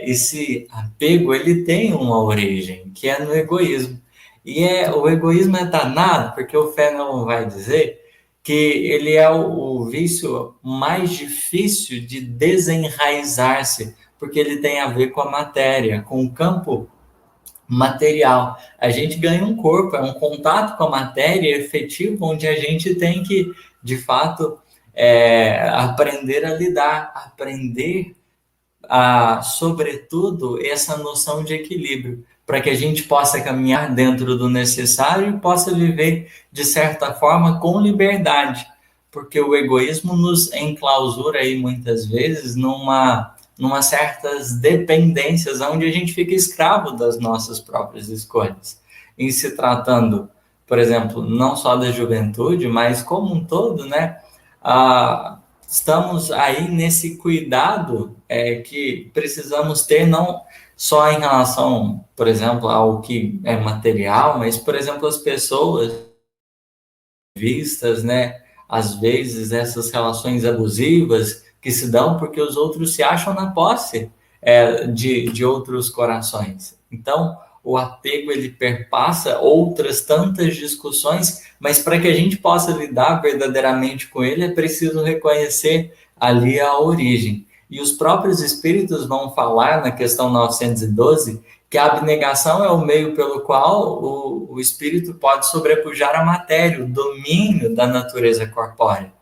esse apego, ele tem uma origem, que é no egoísmo. E o egoísmo é danado, porque o Fénelon vai dizer que ele é o vício mais difícil de desenraizar-se, porque ele tem a ver com a matéria, com o campo material. A gente ganha um corpo, é um contato com a matéria efetivo, onde a gente tem que, de fato, aprender a lidar, aprender sobretudo, essa noção de equilíbrio, para que a gente possa caminhar dentro do necessário e possa viver, de certa forma, com liberdade, porque o egoísmo nos enclausura aí, muitas vezes, numa certas dependências, onde a gente fica escravo das nossas próprias escolhas. Em se tratando, por exemplo, não só da juventude, mas como um todo, né? Estamos aí nesse cuidado que precisamos ter, não só em relação, por exemplo, ao que é material, mas, por exemplo, as pessoas vistas, né? Às vezes, essas relações abusivas que se dão porque os outros se acham na posse de outros corações. Então, o apego, ele perpassa outras tantas discussões, mas para que a gente possa lidar verdadeiramente com ele, é preciso reconhecer ali a origem. E os próprios espíritos vão falar na questão 912 que a abnegação é o meio pelo qual o espírito pode sobrepujar a matéria, o domínio da natureza corpórea.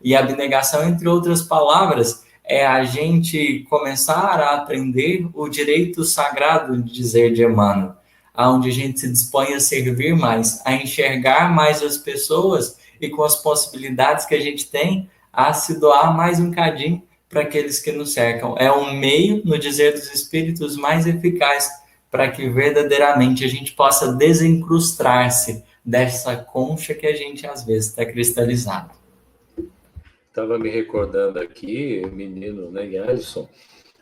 E a abnegação, entre outras palavras, é a gente começar a aprender o direito sagrado de dizer de Emmanuel, onde a gente se dispõe a servir mais, a enxergar mais as pessoas e com as possibilidades que a gente tem, a se doar mais um cadinho para aqueles que nos cercam. É um meio, no dizer dos espíritos, mais eficaz para que verdadeiramente a gente possa desencrustar-se dessa concha que a gente às vezes está cristalizado. Estava me recordando aqui, menino, né, e Alisson,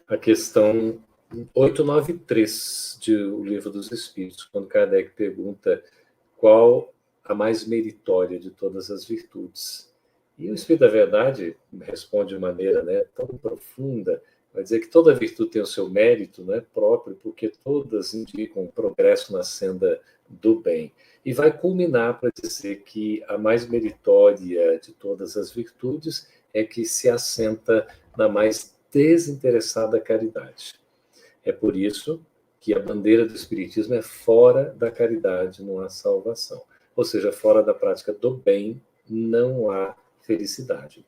a questão 893 O Livro dos Espíritos, quando Kardec pergunta qual a mais meritória de todas as virtudes. E o Espírito da Verdade responde de maneira, né, tão profunda, vai dizer que toda virtude tem o seu mérito, né, próprio, porque todas indicam progresso na senda do bem. E vai culminar para dizer que a mais meritória de todas as virtudes é que se assenta na mais desinteressada caridade. É por isso que a bandeira do Espiritismo é fora da caridade não há salvação. Ou seja, fora da prática do bem não há felicidade.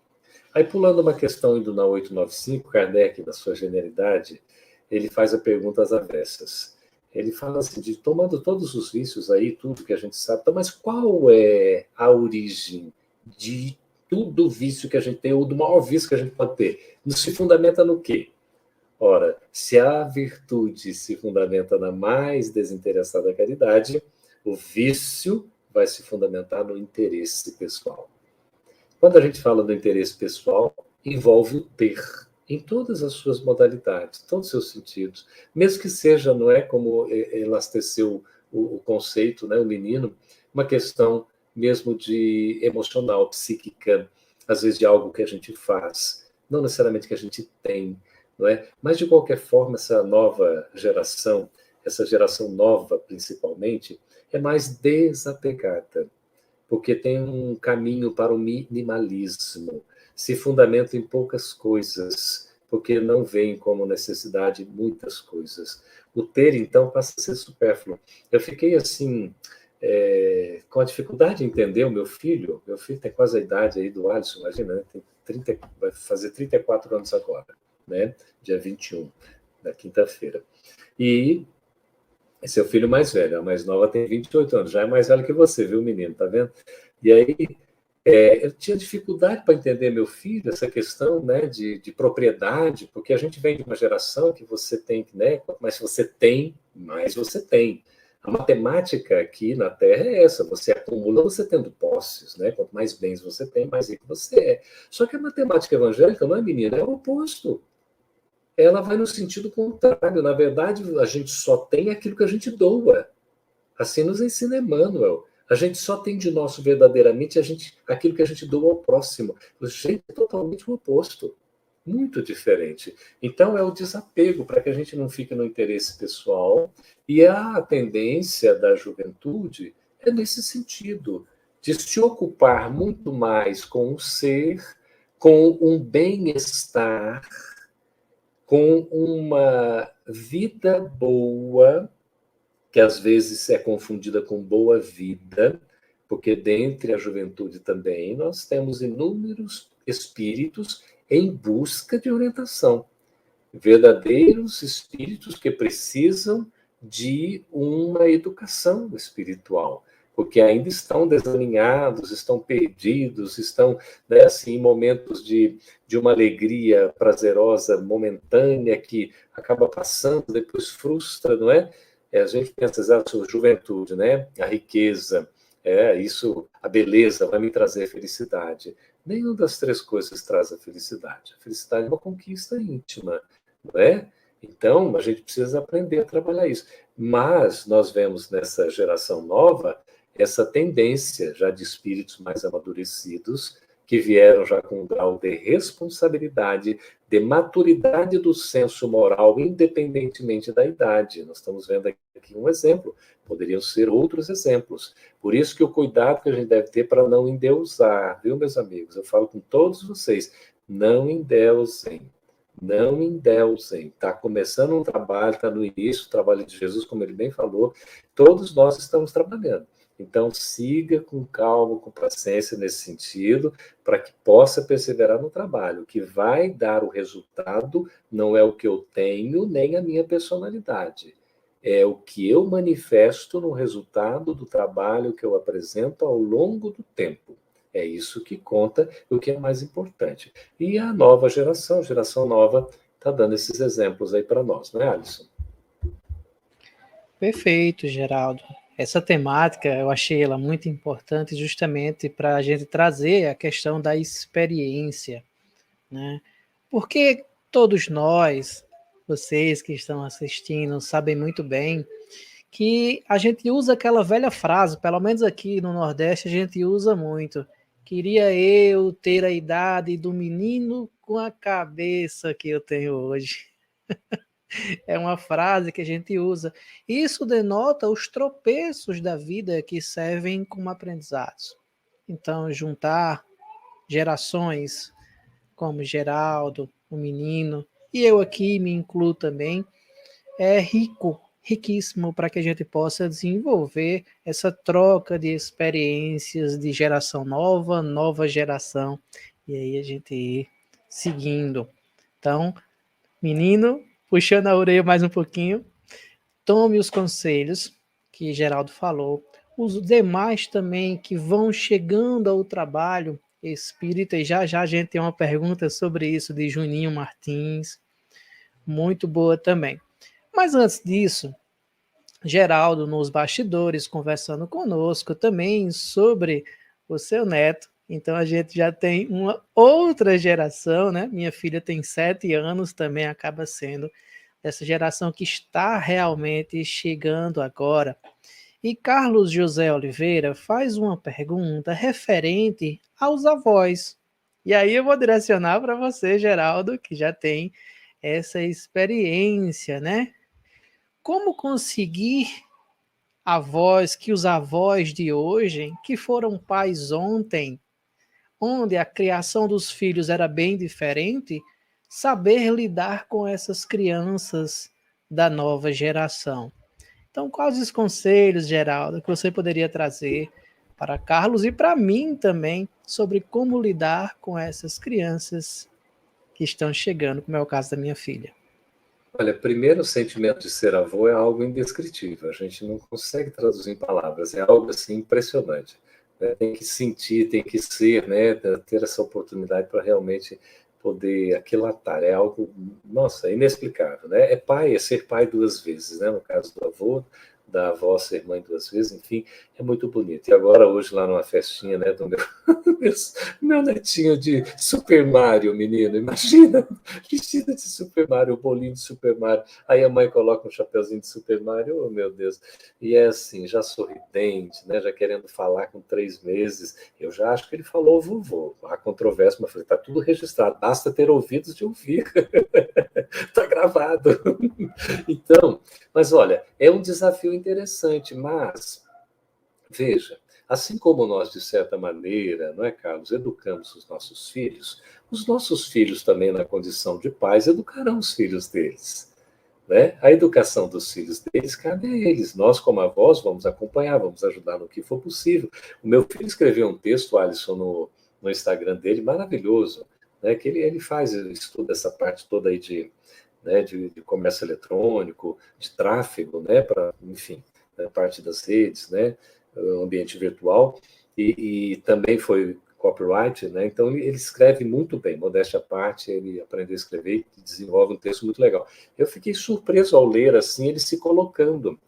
Aí, pulando uma questão, indo na 895, Kardec, na sua genialidade, ele faz a pergunta às avessas. Ele fala assim, tomando todos os vícios aí, tudo que a gente sabe, então, mas qual é a origem de tudo vício que a gente tem, ou do maior vício que a gente pode ter? Se fundamenta no quê? Ora, se a virtude se fundamenta na mais desinteressada caridade, o vício vai se fundamentar no interesse pessoal. Quando a gente fala do interesse pessoal, envolve o ter, em todas as suas modalidades, todos os seus sentidos. Mesmo que seja, não é como elasteceu o conceito, né, o menino, uma questão mesmo de emocional, psíquica, às vezes de algo que a gente faz, não necessariamente que a gente tem, não é? Mas, de qualquer forma, essa nova geração, essa geração nova, principalmente, é mais desapegada, porque tem um caminho para o minimalismo, se fundamenta em poucas coisas, porque não veem como necessidade muitas coisas. O ter, então, passa a ser supérfluo. Eu fiquei assim, com a dificuldade de entender o meu filho. Meu filho tem quase a idade aí do Alisson, imagina, né? Vai fazer 34 anos agora, né? Dia 21, da quinta-feira. E esse é o filho mais velho, a mais nova tem 28 anos, já é mais velho que você, viu, menino, tá vendo? E aí, eu tinha dificuldade para entender meu filho, essa questão, né, de propriedade, porque a gente vem de uma geração que você tem, né, quanto mais você tem, mais você tem. A matemática aqui na Terra é essa, você acumula você tendo posses, né? Quanto mais bens você tem, mais rico você é. Só que a matemática evangélica, não é, menina? É o oposto. Ela vai no sentido contrário. Na verdade, a gente só tem aquilo que a gente doa. Assim nos ensina Emmanuel. A gente só tem de nosso verdadeiramente aquilo que a gente doa ao próximo. Gente, é totalmente o oposto. Muito diferente. Então, é o desapego para que a gente não fique no interesse pessoal. E a tendência da juventude é nesse sentido, de se ocupar muito mais com o ser, com um bem-estar, com uma vida boa, que às vezes é confundida com boa vida, porque dentre a juventude também nós temos inúmeros espíritos em busca de orientação, verdadeiros espíritos que precisam de uma educação espiritual, porque ainda estão desalinhados, estão perdidos, estão, né, assim, em momentos de uma alegria prazerosa, momentânea, que acaba passando, depois frustra, não é? A gente pensa, exato, juventude, né? A riqueza, isso, a beleza vai me trazer felicidade. Nenhuma das três coisas traz a felicidade. A felicidade é uma conquista íntima, não é? Então, a gente precisa aprender a trabalhar isso. Mas nós vemos nessa geração nova essa tendência já de espíritos mais amadurecidos, que vieram já com um grau de responsabilidade, de maturidade do senso moral, independentemente da idade. Nós estamos vendo aqui um exemplo, poderiam ser outros exemplos. Por isso que o cuidado que a gente deve ter para não endeusar, viu, meus amigos? Eu falo com todos vocês, não endeusem. Não endeusem. Está começando um trabalho, está no início, o trabalho de Jesus, como ele bem falou, todos nós estamos trabalhando. Então, siga com calma, com paciência nesse sentido, para que possa perseverar no trabalho. O que vai dar o resultado não é o que eu tenho, nem a minha personalidade. É o que eu manifesto no resultado do trabalho que eu apresento ao longo do tempo. É isso que conta, o que é mais importante. E a nova geração nova, está dando esses exemplos aí para nós, não é, Alisson? Perfeito, Geraldo. Essa temática eu achei ela muito importante justamente para a gente trazer a questão da experiência, né? Porque todos nós, vocês que estão assistindo, sabem muito bem que a gente usa aquela velha frase, pelo menos aqui no Nordeste a gente usa muito. Queria eu ter a idade do menino com a cabeça que eu tenho hoje. É uma frase que a gente usa. Isso denota os tropeços da vida que servem como aprendizados. Então, juntar gerações como Geraldo, o menino, e eu aqui me incluo também, é riquíssimo para que a gente possa desenvolver essa troca de experiências de geração nova, nova geração, e aí a gente ir seguindo. Então, menino, puxando a orelha mais um pouquinho, tome os conselhos que Geraldo falou, os demais também que vão chegando ao trabalho espírita, e já já a gente tem uma pergunta sobre isso de Juninho Martins, muito boa também. Mas antes disso, Geraldo nos bastidores conversando conosco também sobre o seu neto. Então a gente já tem uma outra geração, né? Minha filha tem 7 anos, também acaba sendo dessa geração que está realmente chegando agora. E Carlos José Oliveira faz uma pergunta referente aos avós. E aí eu vou direcionar para você, Geraldo, que já tem essa experiência, né? Como conseguir os avós de hoje, que foram pais ontem, onde a criação dos filhos era bem diferente, saber lidar com essas crianças da nova geração. Então, quais os conselhos, Geraldo, que você poderia trazer para Carlos e para mim também sobre como lidar com essas crianças que estão chegando, como é o caso da minha filha? Olha, primeiro, o sentimento de ser avô é algo indescritível. A gente não consegue traduzir em palavras. É algo assim impressionante, né? Tem que sentir, tem que ser, né? Ter essa oportunidade para realmente poder aquilatar. É algo, nossa, inexplicável, né? É ser pai duas vezes, né? No caso do avô, da avó ser mãe duas vezes, enfim, é muito bonito. E agora, hoje, lá numa festinha, né, do meu netinho de Super Mario, menino, imagina, vestido de Super Mario, o bolinho de Super Mario, aí a mãe coloca um chapeuzinho de Super Mario, oh meu Deus, e é assim, já sorridente, né, já querendo falar com 3 meses, eu já acho que ele falou vovô, há controvérsia, mas falei, tá tudo registrado, basta ter ouvidos de ouvir, tá gravado. Então, mas olha, é um desafio interessante, mas veja, assim como nós, de certa maneira, não é, Carlos, educamos os nossos filhos também, na condição de pais, educarão os filhos deles. Né? A educação dos filhos deles cabe a eles. Nós, como avós, vamos acompanhar, vamos ajudar no que for possível. O meu filho escreveu um texto, Alisson, no Instagram dele, maravilhoso, né? Que ele faz, ele estuda essa parte toda aí né, de comércio eletrônico, de tráfego, né, para, enfim, né, parte das redes, né, o ambiente virtual, e também foi copyright, né, então ele escreve muito bem, modéstia à parte, ele aprendeu a escrever e desenvolve um texto muito legal. Eu fiquei surpreso ao ler assim, ele se colocando,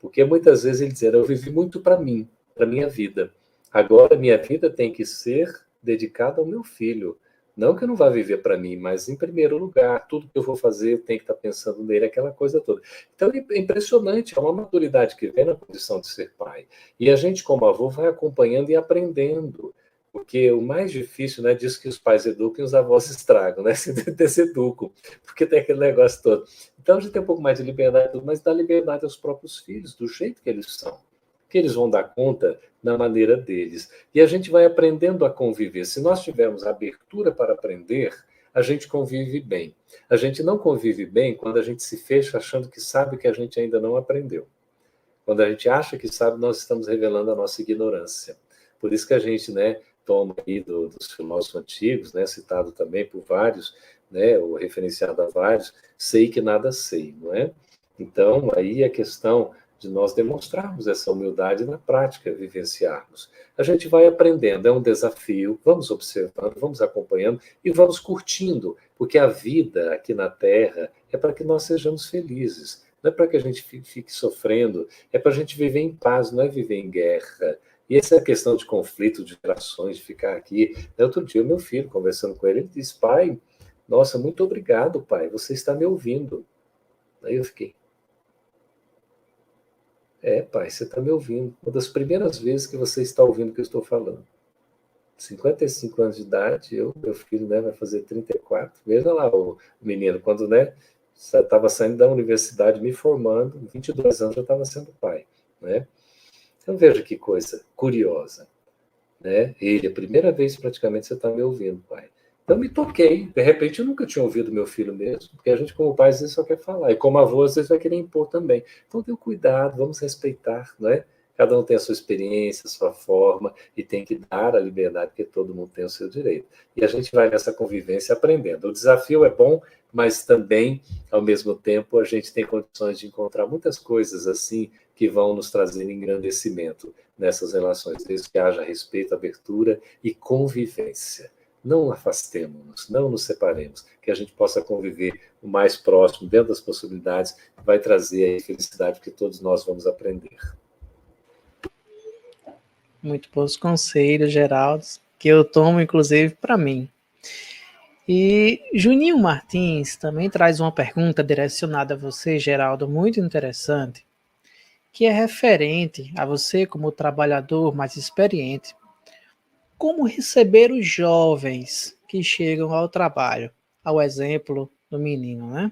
porque muitas vezes ele dizia, eu vivi muito para mim, para minha vida, agora minha vida tem que ser dedicada ao meu filho, não que eu não vá viver para mim, mas em primeiro lugar, tudo que eu vou fazer eu tenho que estar pensando nele, aquela coisa toda. Então é impressionante, é uma maturidade que vem na condição de ser pai. E a gente, como avô, vai acompanhando e aprendendo. Porque o mais difícil, né, diz que os pais educam e os avós estragam, né? Se deseducam, porque tem aquele negócio todo. Então a gente tem um pouco mais de liberdade, mas dá liberdade aos próprios filhos, do jeito que eles são. Que eles vão dar conta na maneira deles. E a gente vai aprendendo a conviver. Se nós tivermos abertura para aprender, a gente convive bem. A gente não convive bem quando a gente se fecha achando que sabe o que a gente ainda não aprendeu. Quando a gente acha que sabe, nós estamos revelando a nossa ignorância. Por isso que a gente, né, toma aí dos filósofos antigos, né, citado também por vários, né, ou referenciado a vários, sei que nada sei, não é? Então, aí a questão de nós demonstrarmos essa humildade na prática, vivenciarmos. A gente vai aprendendo, é um desafio, vamos observando, vamos acompanhando e vamos curtindo, porque a vida aqui na Terra é para que nós sejamos felizes, não é para que a gente fique sofrendo, é para a gente viver em paz, não é viver em guerra. E essa é a questão de conflito de gerações, de ficar aqui. Outro dia, meu filho, conversando com ele, ele disse, pai, nossa, muito obrigado, pai, você está me ouvindo. Aí eu fiquei, pai, você está me ouvindo. Uma das primeiras vezes que você está ouvindo o que eu estou falando. 55 anos de idade, meu filho, né, vai fazer 34. Veja lá o menino, quando, né, estava saindo da universidade, me formando, 22 anos já estava sendo pai, né? Então veja que coisa curiosa, né? Ele, a primeira vez praticamente você está me ouvindo, pai. Então me toquei, de repente eu nunca tinha ouvido meu filho mesmo, porque a gente como pai às vezes só quer falar, e como avô às vezes vai querer impor também. Então tenha cuidado, vamos respeitar, não é? Cada um tem a sua experiência, a sua forma, e tem que dar a liberdade, porque todo mundo tem o seu direito. E a gente vai nessa convivência aprendendo. O desafio é bom, mas também, ao mesmo tempo, a gente tem condições de encontrar muitas coisas assim que vão nos trazer engrandecimento nessas relações, desde que haja respeito, abertura e convivência. Não afastemos-nos, não nos separemos, que a gente possa conviver o mais próximo, dentro das possibilidades, vai trazer a felicidade que todos nós vamos aprender. Muito bons conselhos, Geraldo, que eu tomo, inclusive, para mim. E Juninho Martins também traz uma pergunta direcionada a você, Geraldo, muito interessante, que é referente a você como trabalhador mais experiente. Como receber os jovens que chegam ao trabalho? Ao exemplo do menino, né?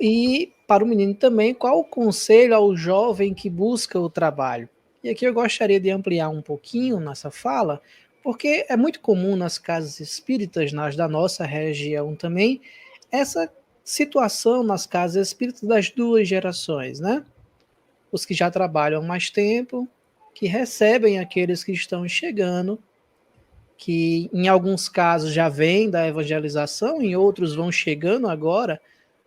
E para o menino também, qual o conselho ao jovem que busca o trabalho? E aqui eu gostaria de ampliar um pouquinho nossa fala, Porque é muito comum nas casas espíritas, nas da nossa região também, essa situação nas casas espíritas das duas gerações, né? Os que já trabalham há mais tempo, que recebem aqueles que estão chegando, que em alguns casos já vêm da evangelização, em outros vão chegando agora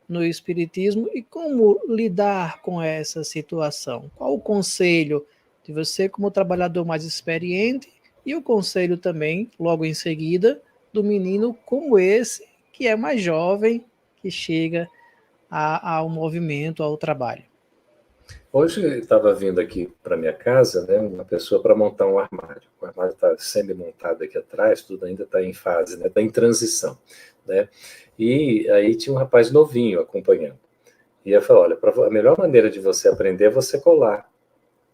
no espiritismo. E como lidar com essa situação? Qual o conselho de você como trabalhador mais experiente e o conselho também, logo em seguida, do menino como esse, que é mais jovem, que chega ao movimento, ao trabalho? Hoje estava vindo aqui para minha casa, né, uma pessoa para montar um armário. O armário está semi-montado aqui atrás, tudo ainda está em fase, né, está em transição, né? E aí tinha um rapaz novinho acompanhando. E eu falei, olha, a melhor maneira de você aprender é você colar.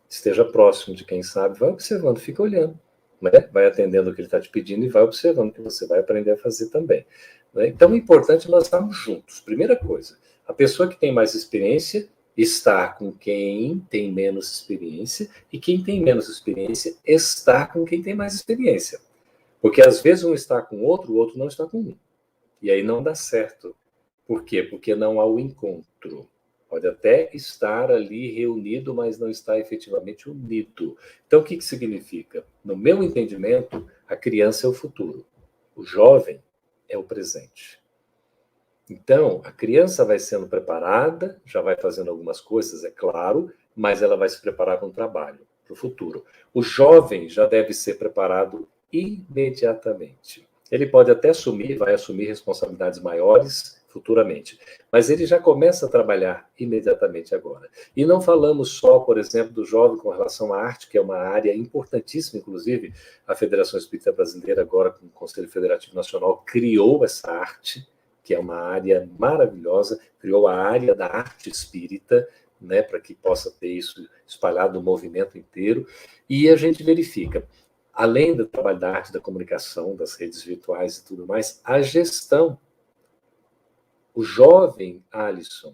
Esteja próximo de quem sabe, vai observando, fica olhando, né? Vai atendendo o que ele está te pedindo e vai observando, que você vai aprender a fazer também, né? Então, é importante nós estarmos juntos. Primeira coisa, a pessoa que tem mais experiência está com quem tem menos experiência, e quem tem menos experiência está com quem tem mais experiência. Porque às vezes um está com o outro não está com um. E aí não dá certo. Por quê? Porque não há o encontro. Pode até estar ali reunido, mas não está efetivamente unido. Então, o que significa? No meu entendimento, a criança é o futuro. O jovem é o presente. Então, a criança vai sendo preparada, já vai fazendo algumas coisas, é claro, mas ela vai se preparar com o trabalho para o futuro. O jovem já deve ser preparado imediatamente. Ele pode até vai assumir responsabilidades maiores futuramente, mas ele já começa a trabalhar imediatamente agora. E não falamos só, por exemplo, do jovem com relação à arte, que é uma área importantíssima, inclusive a Federação Espírita Brasileira, agora com o Conselho Federativo Nacional, criou essa arte, que é uma área maravilhosa, criou a área da arte espírita, né, para que possa ter isso espalhado no movimento inteiro, e a gente verifica, além do trabalho da arte, da comunicação, das redes virtuais e tudo mais, a gestão. O jovem Alisson,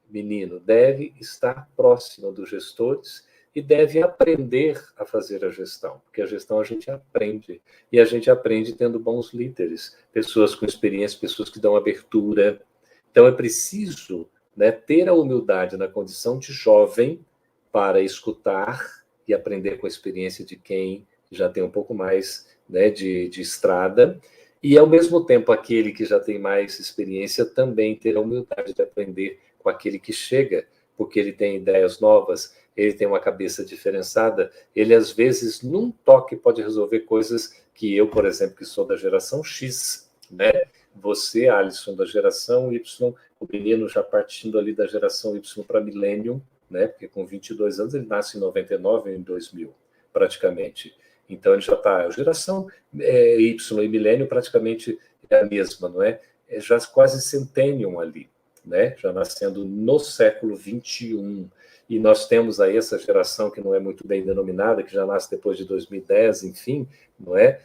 menino, deve estar próximo dos gestores e deve aprender a fazer a gestão, porque a gestão a gente aprende, e a gente aprende tendo bons líderes, pessoas com experiência, pessoas que dão abertura. Então é preciso, né, ter a humildade na condição de jovem para escutar e aprender com a experiência de quem já tem um pouco mais, né, de estrada, e ao mesmo tempo aquele que já tem mais experiência também ter a humildade de aprender com aquele que chega, porque ele tem ideias novas, ele tem uma cabeça diferenciada, ele às vezes num toque pode resolver coisas que eu, por exemplo, que sou da geração X, né? Você, Alisson, da geração Y, o menino já partindo ali da geração Y para Millennium, né? Porque com 22 anos ele nasce em 99 ou em 2000, praticamente. Então ele já está, a geração Y e Millennium praticamente é a mesma, não é? É já quase Centennium ali, né? Já nascendo no século 21. E nós temos aí essa geração que não é muito bem denominada, que já nasce depois de 2010, enfim, não é?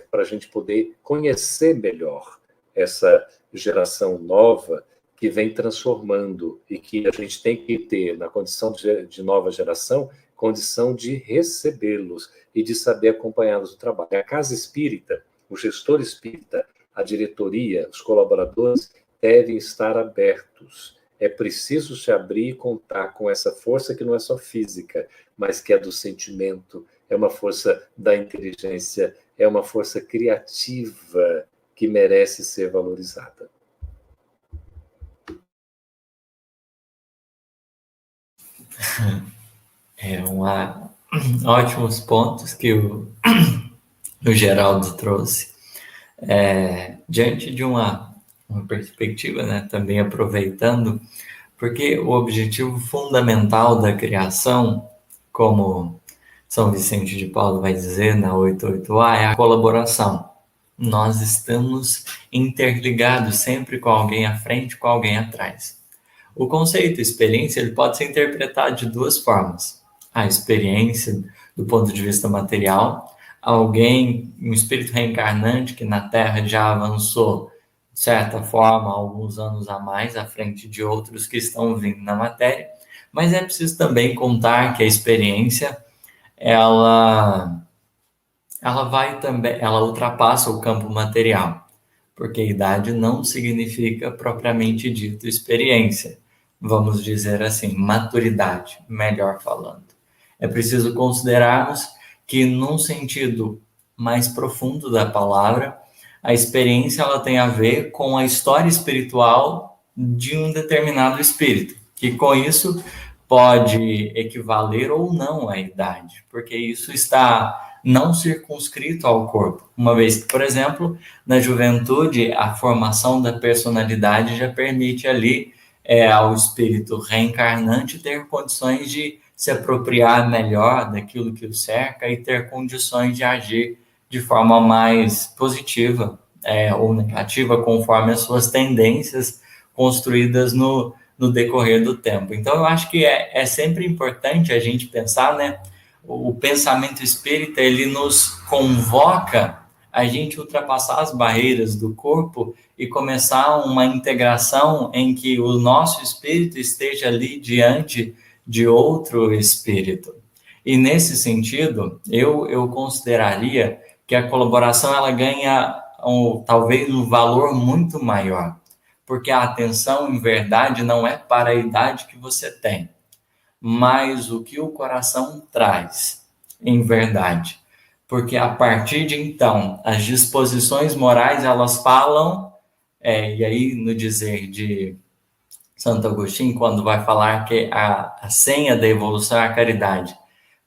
Para a gente poder conhecer melhor essa geração nova que vem transformando e que a gente tem que ter, na condição de nova geração, condição de recebê-los e de saber acompanhá-los no trabalho. A casa espírita, o gestor espírita, a diretoria, os colaboradores devem estar abertos. É preciso se abrir e contar com essa força que não é só física, mas que é do sentimento, é uma força da inteligência, é uma força criativa que merece ser valorizada. Ótimos pontos que o Geraldo trouxe. Diante de uma perspectiva, né, também aproveitando, porque o objetivo fundamental da criação, como São Vicente de Paulo vai dizer na 88A, é a colaboração. Nós estamos interligados sempre com alguém à frente, com alguém atrás. O conceito experiência ele pode ser interpretado de duas formas. A experiência do ponto de vista material, alguém, um espírito reencarnante que na Terra já avançou, de certa forma, alguns anos a mais à frente de outros que estão vindo na matéria, mas é preciso também contar que a experiência ela ela ultrapassa o campo material, porque idade não significa propriamente dito experiência, vamos dizer assim, maturidade, melhor falando. É preciso considerarmos que, num sentido mais profundo da palavra, a experiência ela tem a ver com a história espiritual de um determinado espírito, que com isso pode equivaler ou não à idade, porque isso está não circunscrito ao corpo, uma vez que, por exemplo, na juventude, a formação da personalidade já permite ali ao espírito reencarnante ter condições de se apropriar melhor daquilo que o cerca e ter condições de agir de forma mais positiva ou negativa, conforme as suas tendências construídas no decorrer do tempo. Então, eu acho que é sempre importante a gente pensar, né? O pensamento espírita, ele nos convoca a gente ultrapassar as barreiras do corpo e começar uma integração em que o nosso espírito esteja ali diante de outro espírito. E nesse sentido, eu consideraria que a colaboração ela ganha talvez um valor muito maior, porque a atenção, em verdade, não é para a idade que você tem, mas o que o coração traz, em verdade. Porque a partir de então, as disposições morais, elas falam, e aí no dizer de Santo Agostinho, quando vai falar que a senha da evolução é a caridade.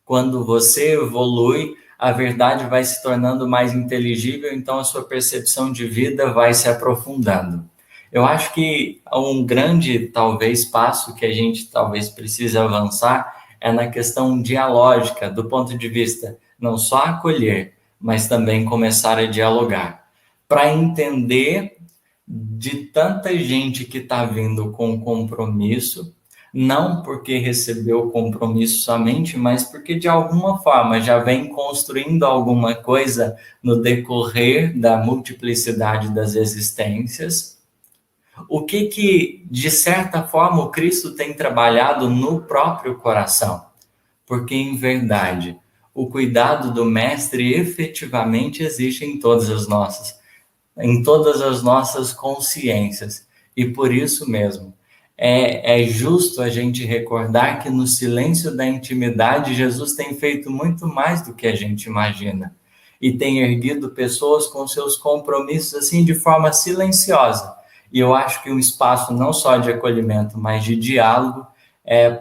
Quando você evolui, a verdade vai se tornando mais inteligível, então a sua percepção de vida vai se aprofundando. Eu acho que um grande, talvez, passo que a gente talvez precise avançar é na questão dialógica, do ponto de vista não só acolher, mas também começar a dialogar, para entender de tanta gente que está vindo com compromisso, não porque recebeu o compromisso somente, mas porque de alguma forma já vem construindo alguma coisa no decorrer da multiplicidade das existências. O que de certa forma o Cristo tem trabalhado no próprio coração, porque em verdade o cuidado do Mestre efetivamente existe em todas as nossas consciências. E por isso mesmo, é justo a gente recordar que no silêncio da intimidade, Jesus tem feito muito mais do que a gente imagina. E tem erguido pessoas com seus compromissos assim de forma silenciosa. E eu acho que um espaço não só de acolhimento, mas de diálogo,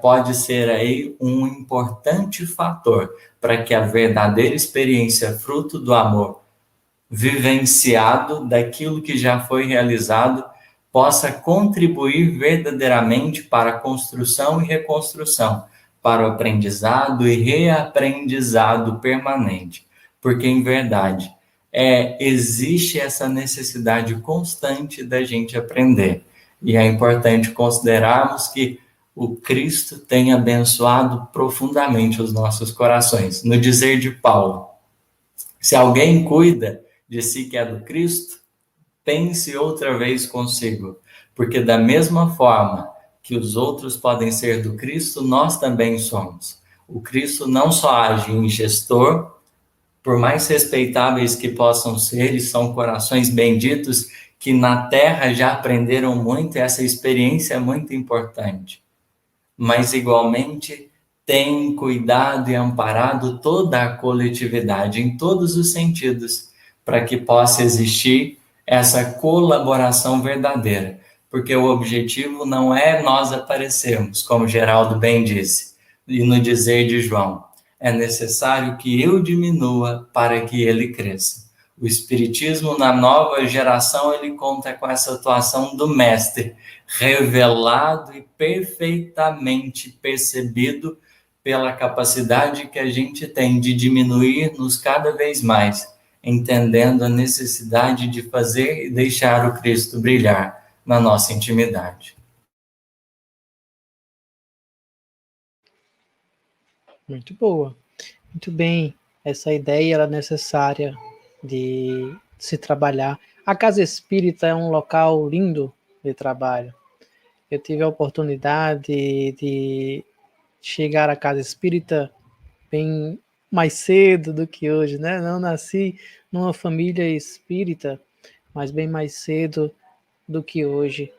pode ser aí um importante fator para que a verdadeira experiência fruto do amor vivenciado daquilo que já foi realizado possa contribuir verdadeiramente para a construção e reconstrução, para o aprendizado e reaprendizado permanente. Porque, em verdade, existe essa necessidade constante da gente aprender. E é importante considerarmos que o Cristo tem abençoado profundamente os nossos corações. No dizer de Paulo, se alguém cuida de si que é do Cristo, pense outra vez consigo, porque da mesma forma que os outros podem ser do Cristo, nós também somos. O Cristo não só age em gestor, por mais respeitáveis que possam ser, e são corações benditos que na terra já aprenderam muito, e essa experiência é muito importante, mas igualmente tem cuidado e amparado toda a coletividade em todos os sentidos, para que possa existir essa colaboração verdadeira, porque o objetivo não é nós aparecermos, como Geraldo bem disse, e no dizer de João, é necessário que eu diminua para que ele cresça. O Espiritismo, na nova geração, ele conta com essa atuação do Mestre, revelado e perfeitamente percebido pela capacidade que a gente tem de diminuir-nos cada vez mais, entendendo a necessidade de fazer e deixar o Cristo brilhar na nossa intimidade. Muito boa. Muito bem. Essa ideia é necessária de se trabalhar. A Casa Espírita é um local lindo de trabalho. Eu tive a oportunidade de chegar à Casa Espírita mais cedo do que hoje, né? Não nasci numa família espírita, mas bem mais cedo do que hoje.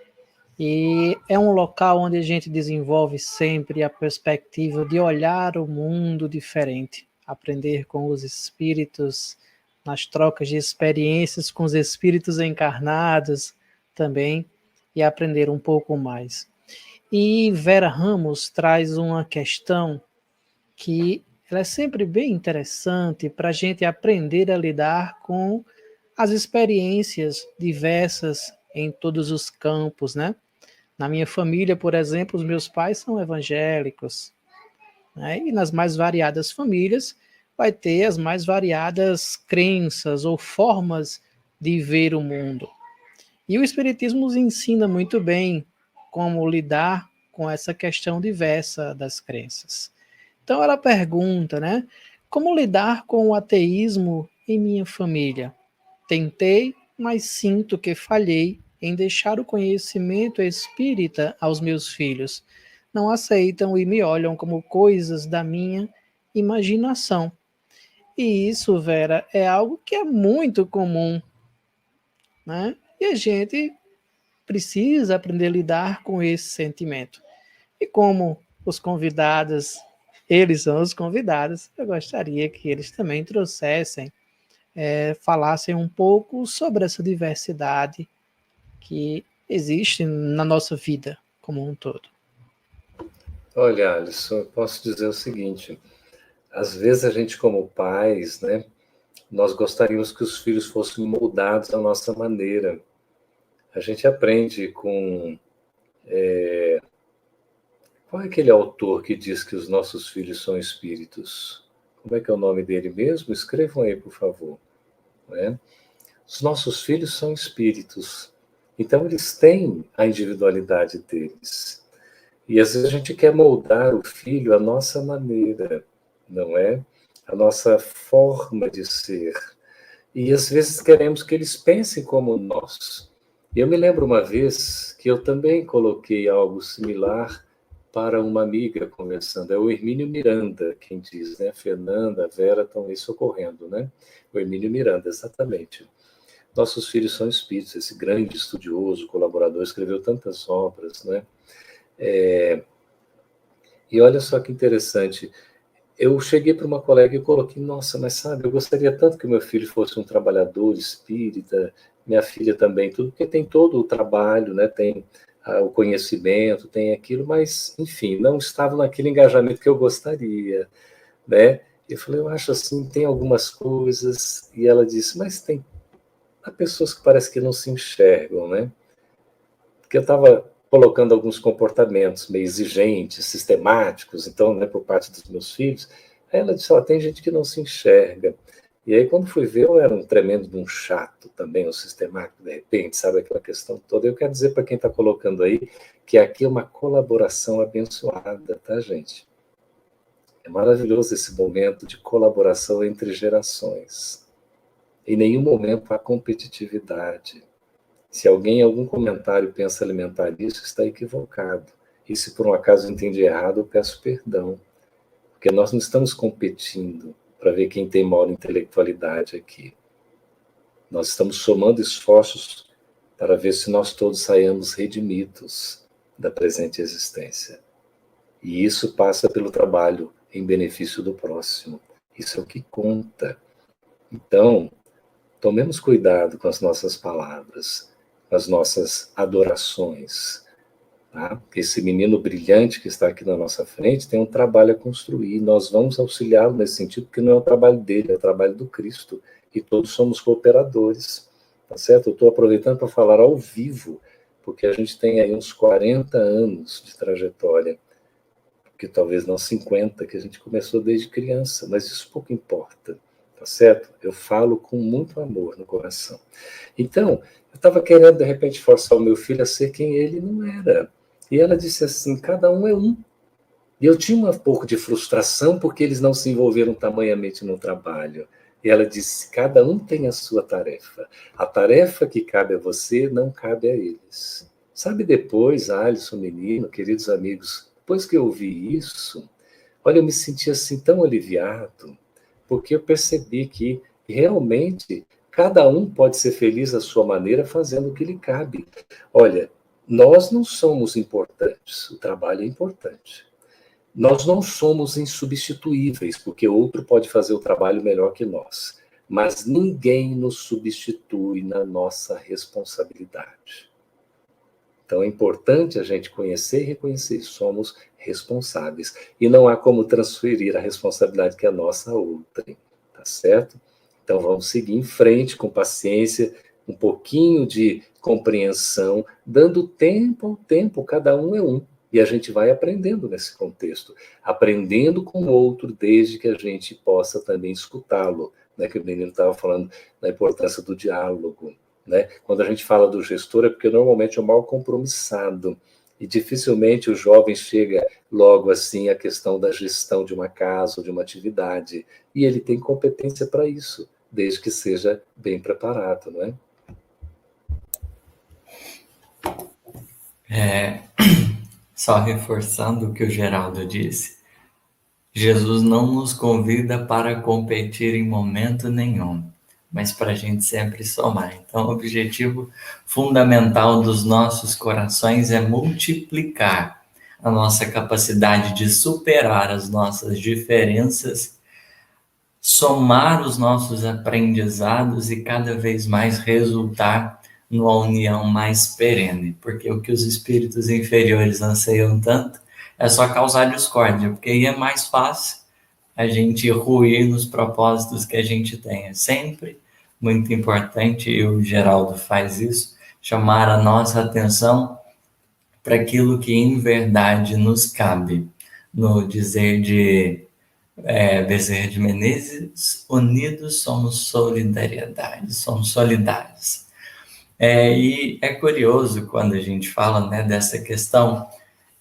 E é um local onde a gente desenvolve sempre a perspectiva de olhar o mundo diferente, aprender com os espíritos, nas trocas de experiências com os espíritos encarnados também, e aprender um pouco mais. E Vera Ramos traz uma questão que ela é sempre bem interessante para a gente aprender a lidar com as experiências diversas em todos os campos, né? Na minha família, por exemplo, os meus pais são evangélicos, né? E nas mais variadas famílias vai ter as mais variadas crenças ou formas de ver o mundo. E o Espiritismo nos ensina muito bem como lidar com essa questão diversa das crenças. Então ela pergunta, né? Como lidar com o ateísmo em minha família? Tentei, mas sinto que falhei em deixar o conhecimento espírita aos meus filhos. Não aceitam e me olham como coisas da minha imaginação. E isso, Vera, é algo que é muito comum, né? E a gente precisa aprender a lidar com esse sentimento. E como os convidados, eles são os convidados, eu gostaria que eles também trouxessem, falassem um pouco sobre essa diversidade que existe na nossa vida como um todo. Olha, Alisson, eu posso dizer o seguinte: às vezes a gente, como pais, né, nós gostaríamos que os filhos fossem moldados à nossa maneira. A gente aprende com. Qual é aquele autor que diz que os nossos filhos são espíritos? Como é que é o nome dele mesmo? Escrevam aí, por favor. Né? Os nossos filhos são espíritos. Então, eles têm a individualidade deles. E às vezes a gente quer moldar o filho à nossa maneira, não é? A nossa forma de ser. E às vezes queremos que eles pensem como nós. Eu me lembro uma vez que eu também coloquei algo similar para uma amiga conversando. É o Hermínio Miranda quem diz, né? Fernanda, Vera estão aí socorrendo, né? O Hermínio Miranda, exatamente. Nossos filhos são espíritos, esse grande estudioso, colaborador, escreveu tantas obras, né? E olha só que interessante, eu cheguei para uma colega e coloquei, nossa, mas sabe, eu gostaria tanto que meu filho fosse um trabalhador espírita, minha filha também, tudo, porque tem todo o trabalho, né? Tem o conhecimento, tem aquilo, mas, enfim, não estava naquele engajamento que eu gostaria, né? Eu falei, eu acho assim, tem algumas coisas, e ela disse, mas há pessoas que parece que não se enxergam, né? Porque eu estava colocando alguns comportamentos meio exigentes, sistemáticos, então, né, por parte dos meus filhos. Aí ela disse, tem gente que não se enxerga. E aí, quando fui ver, eu era um tremendo de um chato também, um sistemático, de repente, sabe, aquela questão toda. Eu quero dizer para quem está colocando aí que aqui é uma colaboração abençoada, tá, gente? É maravilhoso esse momento de colaboração entre gerações. Em nenhum momento há competitividade. Se alguém em algum comentário pensa alimentar isso, está equivocado. E se por um acaso eu entendi errado, eu peço perdão. Porque nós não estamos competindo para ver quem tem maior intelectualidade aqui. Nós estamos somando esforços para ver se nós todos saímos redimidos da presente existência. E isso passa pelo trabalho em benefício do próximo. Isso é o que conta. Então, tomemos cuidado com as nossas palavras, as nossas adorações. Tá? Esse menino brilhante que está aqui na nossa frente tem um trabalho a construir. Nós vamos auxiliá-lo nesse sentido, porque não é o trabalho dele, é o trabalho do Cristo. E todos somos cooperadores. Tá certo? Eu estou aproveitando para falar ao vivo, porque a gente tem aí uns 40 anos de trajetória, que talvez não 50, que a gente começou desde criança, mas isso pouco importa. Tá certo? Eu falo com muito amor no coração. Então, eu estava querendo, de repente, forçar o meu filho a ser quem ele não era. E ela disse assim, cada um é um. E eu tinha um pouco de frustração porque eles não se envolveram tamanhamente no trabalho. E ela disse, cada um tem a sua tarefa. A tarefa que cabe a você não cabe a eles. Sabe, depois, Alisson, menino, queridos amigos, depois que eu ouvi isso, olha, eu me senti assim tão aliviado, porque eu percebi que realmente cada um pode ser feliz à sua maneira fazendo o que lhe cabe. Olha, nós não somos importantes, o trabalho é importante. Nós não somos insubstituíveis, porque outro pode fazer o trabalho melhor que nós. Mas ninguém nos substitui na nossa responsabilidade. Então é importante a gente conhecer e reconhecer, somos responsáveis. E não há como transferir a responsabilidade que é nossa a outrem, tá certo? Então vamos seguir em frente com paciência, um pouquinho de compreensão, dando tempo ao tempo, cada um é um. E a gente vai aprendendo nesse contexto, aprendendo com o outro, desde que a gente possa também escutá-lo, né? Que o menino estava falando da importância do diálogo, né? Quando a gente fala do gestor, é porque normalmente é o mal compromissado, e dificilmente o jovem chega logo assim à questão da gestão de uma casa ou de uma atividade, e ele tem competência para isso, desde que seja bem preparado, não é? Só reforçando o que o Geraldo disse, Jesus não nos convida para competir em momento nenhum, mas para a gente sempre somar. Então, o objetivo fundamental dos nossos corações é multiplicar a nossa capacidade de superar as nossas diferenças, somar os nossos aprendizados e cada vez mais resultar numa união mais perene, porque o que os espíritos inferiores anseiam tanto é só causar discórdia, porque aí é mais fácil a gente ruir nos propósitos que a gente tem. É sempre muito importante, e o Geraldo faz isso, chamar a nossa atenção para aquilo que em verdade nos cabe. No dizer de Bezerra de Menezes, unidos somos solidariedade, somos solidários. E é curioso quando a gente fala, né, dessa questão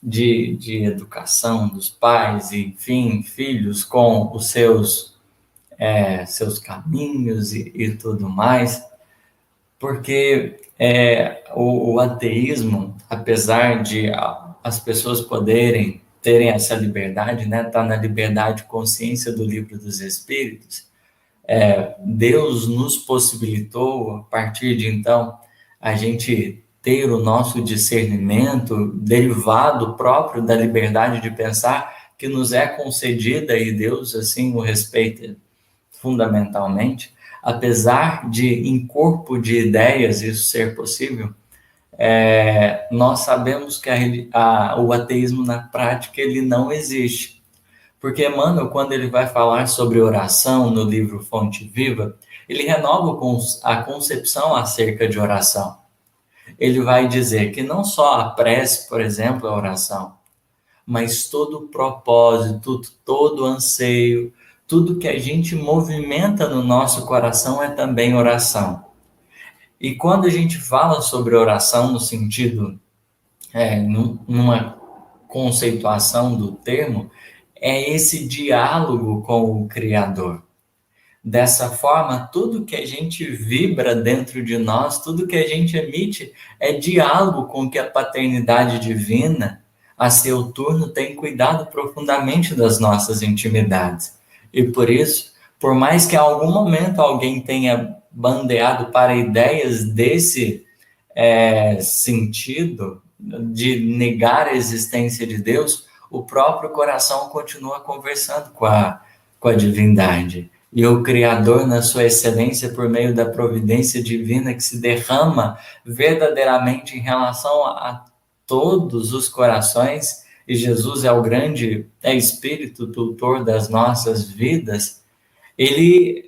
de educação dos pais, e, enfim, filhos com os seus caminhos e tudo mais, porque o ateísmo, apesar de as pessoas poderem terem essa liberdade, né, tá na liberdade de consciência do Livro dos Espíritos, Deus nos possibilitou, a partir de então, a gente ter o nosso discernimento derivado próprio da liberdade de pensar que nos é concedida, e Deus assim o respeita fundamentalmente, apesar de em corpo de ideias isso ser possível, nós sabemos que o ateísmo na prática ele não existe. Porque Emmanuel, quando ele vai falar sobre oração no livro Fonte Viva, ele renova a concepção acerca de oração. Ele vai dizer que não só a prece, por exemplo, é oração, mas todo o propósito, todo o anseio, tudo que a gente movimenta no nosso coração é também oração. E quando a gente fala sobre oração no sentido, numa conceituação do termo, é esse diálogo com o Criador. Dessa forma, tudo que a gente vibra dentro de nós, tudo que a gente emite é diálogo com que a paternidade divina, a seu turno, tem cuidado profundamente das nossas intimidades. E por isso, por mais que em algum momento alguém tenha bandeado para ideias desse sentido, de negar a existência de Deus, o próprio coração continua conversando com a divindade. E o Criador, na sua excelência, por meio da providência divina que se derrama verdadeiramente em relação a todos os corações, e Jesus é o grande Espírito tutor das nossas vidas, ele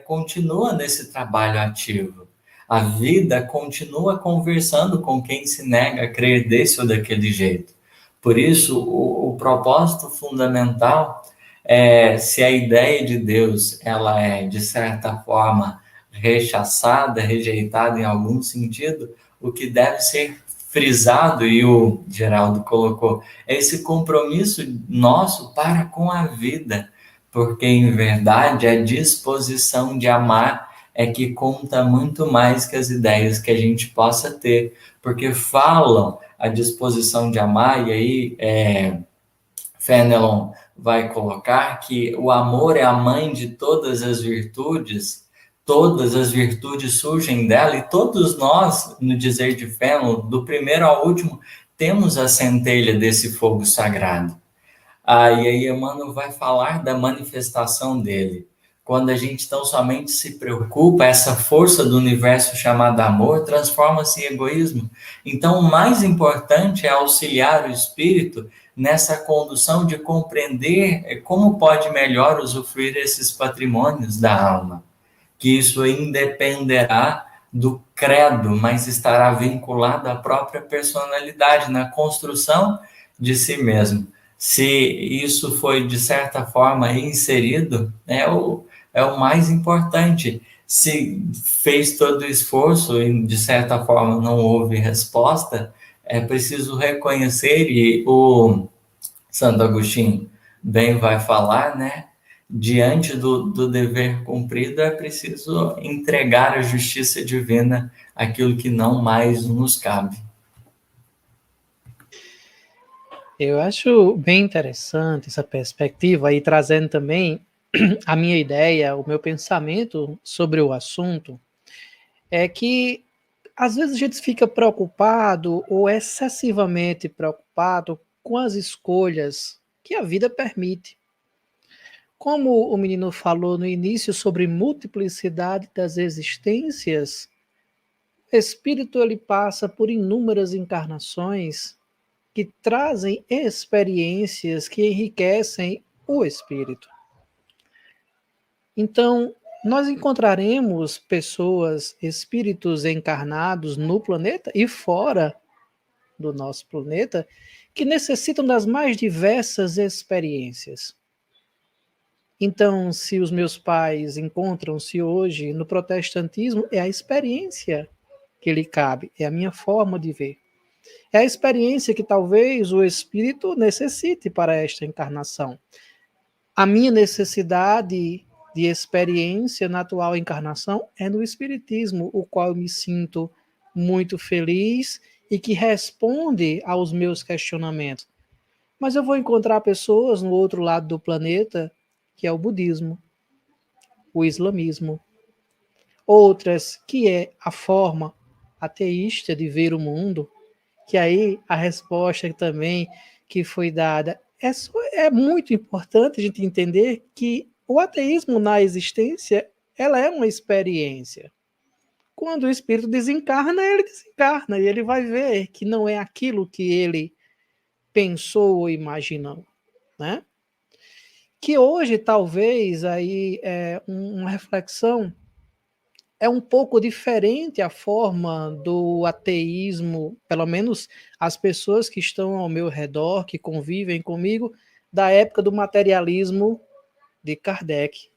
continua nesse trabalho ativo. A vida continua conversando com quem se nega a crer desse ou daquele jeito. Por isso, o propósito fundamental se a ideia de Deus ela é, de certa forma, rechaçada, rejeitada em algum sentido, o que deve ser frisado, e o Geraldo colocou, é esse compromisso nosso para com a vida, porque, em verdade, a disposição de amar é que conta muito mais que as ideias que a gente possa ter, porque falam a disposição de amar, e aí Fenelon vai colocar que o amor é a mãe de todas as virtudes surgem dela, e todos nós, no dizer de Fenelon, do primeiro ao último, temos a centelha desse fogo sagrado. E aí Emmanuel vai falar da manifestação dele. Quando a gente tão somente se preocupa, essa força do universo chamada amor transforma-se em egoísmo. Então, o mais importante é auxiliar o espírito nessa condução de compreender como pode melhor usufruir esses patrimônios da alma. Que isso independerá do credo, mas estará vinculado à própria personalidade, na construção de si mesmo. Se isso foi, de certa forma, inserido, é o mais importante. Se fez todo o esforço e, de certa forma, não houve resposta, é preciso reconhecer, e o Santo Agostinho bem vai falar, né? Diante do dever cumprido, é preciso entregar à justiça divina aquilo que não mais nos cabe. Eu acho bem interessante essa perspectiva, aí trazendo também a minha ideia, o meu pensamento sobre o assunto, é que às vezes a gente fica preocupado ou excessivamente preocupado com as escolhas que a vida permite. Como o menino falou no início sobre multiplicidade das existências, o espírito ele passa por inúmeras encarnações que trazem experiências que enriquecem o espírito. Então, nós encontraremos pessoas, espíritos encarnados no planeta e fora do nosso planeta, que necessitam das mais diversas experiências. Então, se os meus pais encontram-se hoje no protestantismo, é a experiência que lhe cabe, é a minha forma de ver. É a experiência que talvez o espírito necessite para esta encarnação. A minha necessidade de experiência na atual encarnação é no espiritismo, o qual eu me sinto muito feliz e que responde aos meus questionamentos. Mas eu vou encontrar pessoas no outro lado do planeta, que é o budismo, o islamismo, outras que é a forma ateísta de ver o mundo, que aí a resposta também que foi dada é muito importante a gente entender que o ateísmo na existência, ela é uma experiência. Quando o espírito desencarna, ele desencarna e ele vai ver que não é aquilo que ele pensou ou imaginou, né? Que hoje talvez aí uma reflexão é um pouco diferente a forma do ateísmo, pelo menos as pessoas que estão ao meu redor, que convivem comigo, da época do materialismo de Kardec.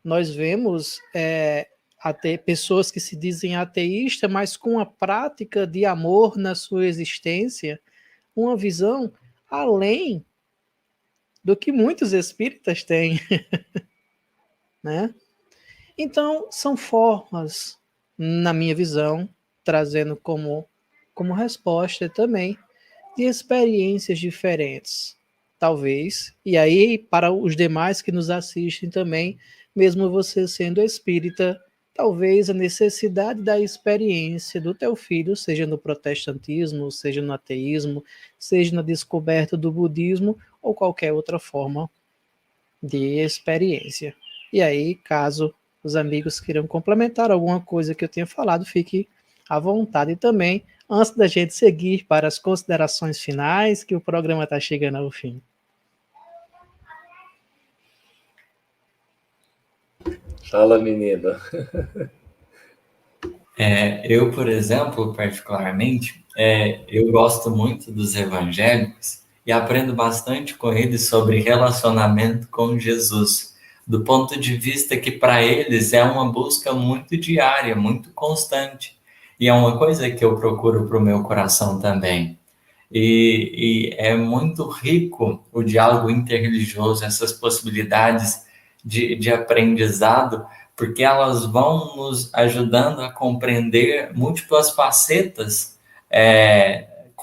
Nós vemos até pessoas que se dizem ateístas, mas com a prática de amor na sua existência, uma visão além do que muitos espíritas têm, né? Então, são formas, na minha visão, trazendo como resposta também, de experiências diferentes, talvez. E aí, para os demais que nos assistem também, mesmo você sendo espírita, talvez a necessidade da experiência do teu filho, seja no protestantismo, seja no ateísmo, seja na descoberta do budismo, ou qualquer outra forma de experiência. E aí, caso os amigos queiram complementar alguma coisa que eu tenha falado, fique à vontade também, antes da gente seguir para as considerações finais, que o programa está chegando ao fim. Fala, menina. Eu, por exemplo, particularmente, eu gosto muito dos evangélicos e aprendo bastante com eles sobre relacionamento com Jesus, do ponto de vista que para eles é uma busca muito diária, muito constante. E é uma coisa que eu procuro para o meu coração também. E é muito rico o diálogo interreligioso, essas possibilidades de aprendizado, porque elas vão nos ajudando a compreender múltiplas facetas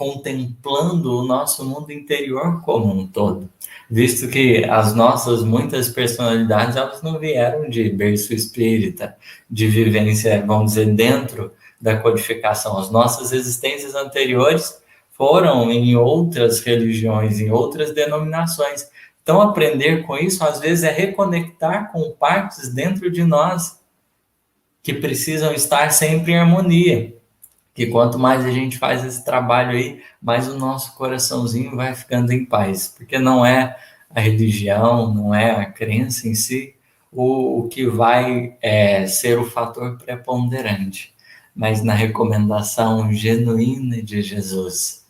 contemplando o nosso mundo interior como um todo, visto que as nossas muitas personalidades, elas não vieram de berço espírita, de vivência, vamos dizer, dentro da codificação. As nossas existências anteriores foram em outras religiões, em outras denominações. Então, aprender com isso, às vezes, é reconectar com partes dentro de nós que precisam estar sempre em harmonia. Que quanto mais a gente faz esse trabalho aí, mais o nosso coraçãozinho vai ficando em paz. Porque não é a religião, não é a crença em si o que vai ser o fator preponderante, mas na recomendação genuína de Jesus.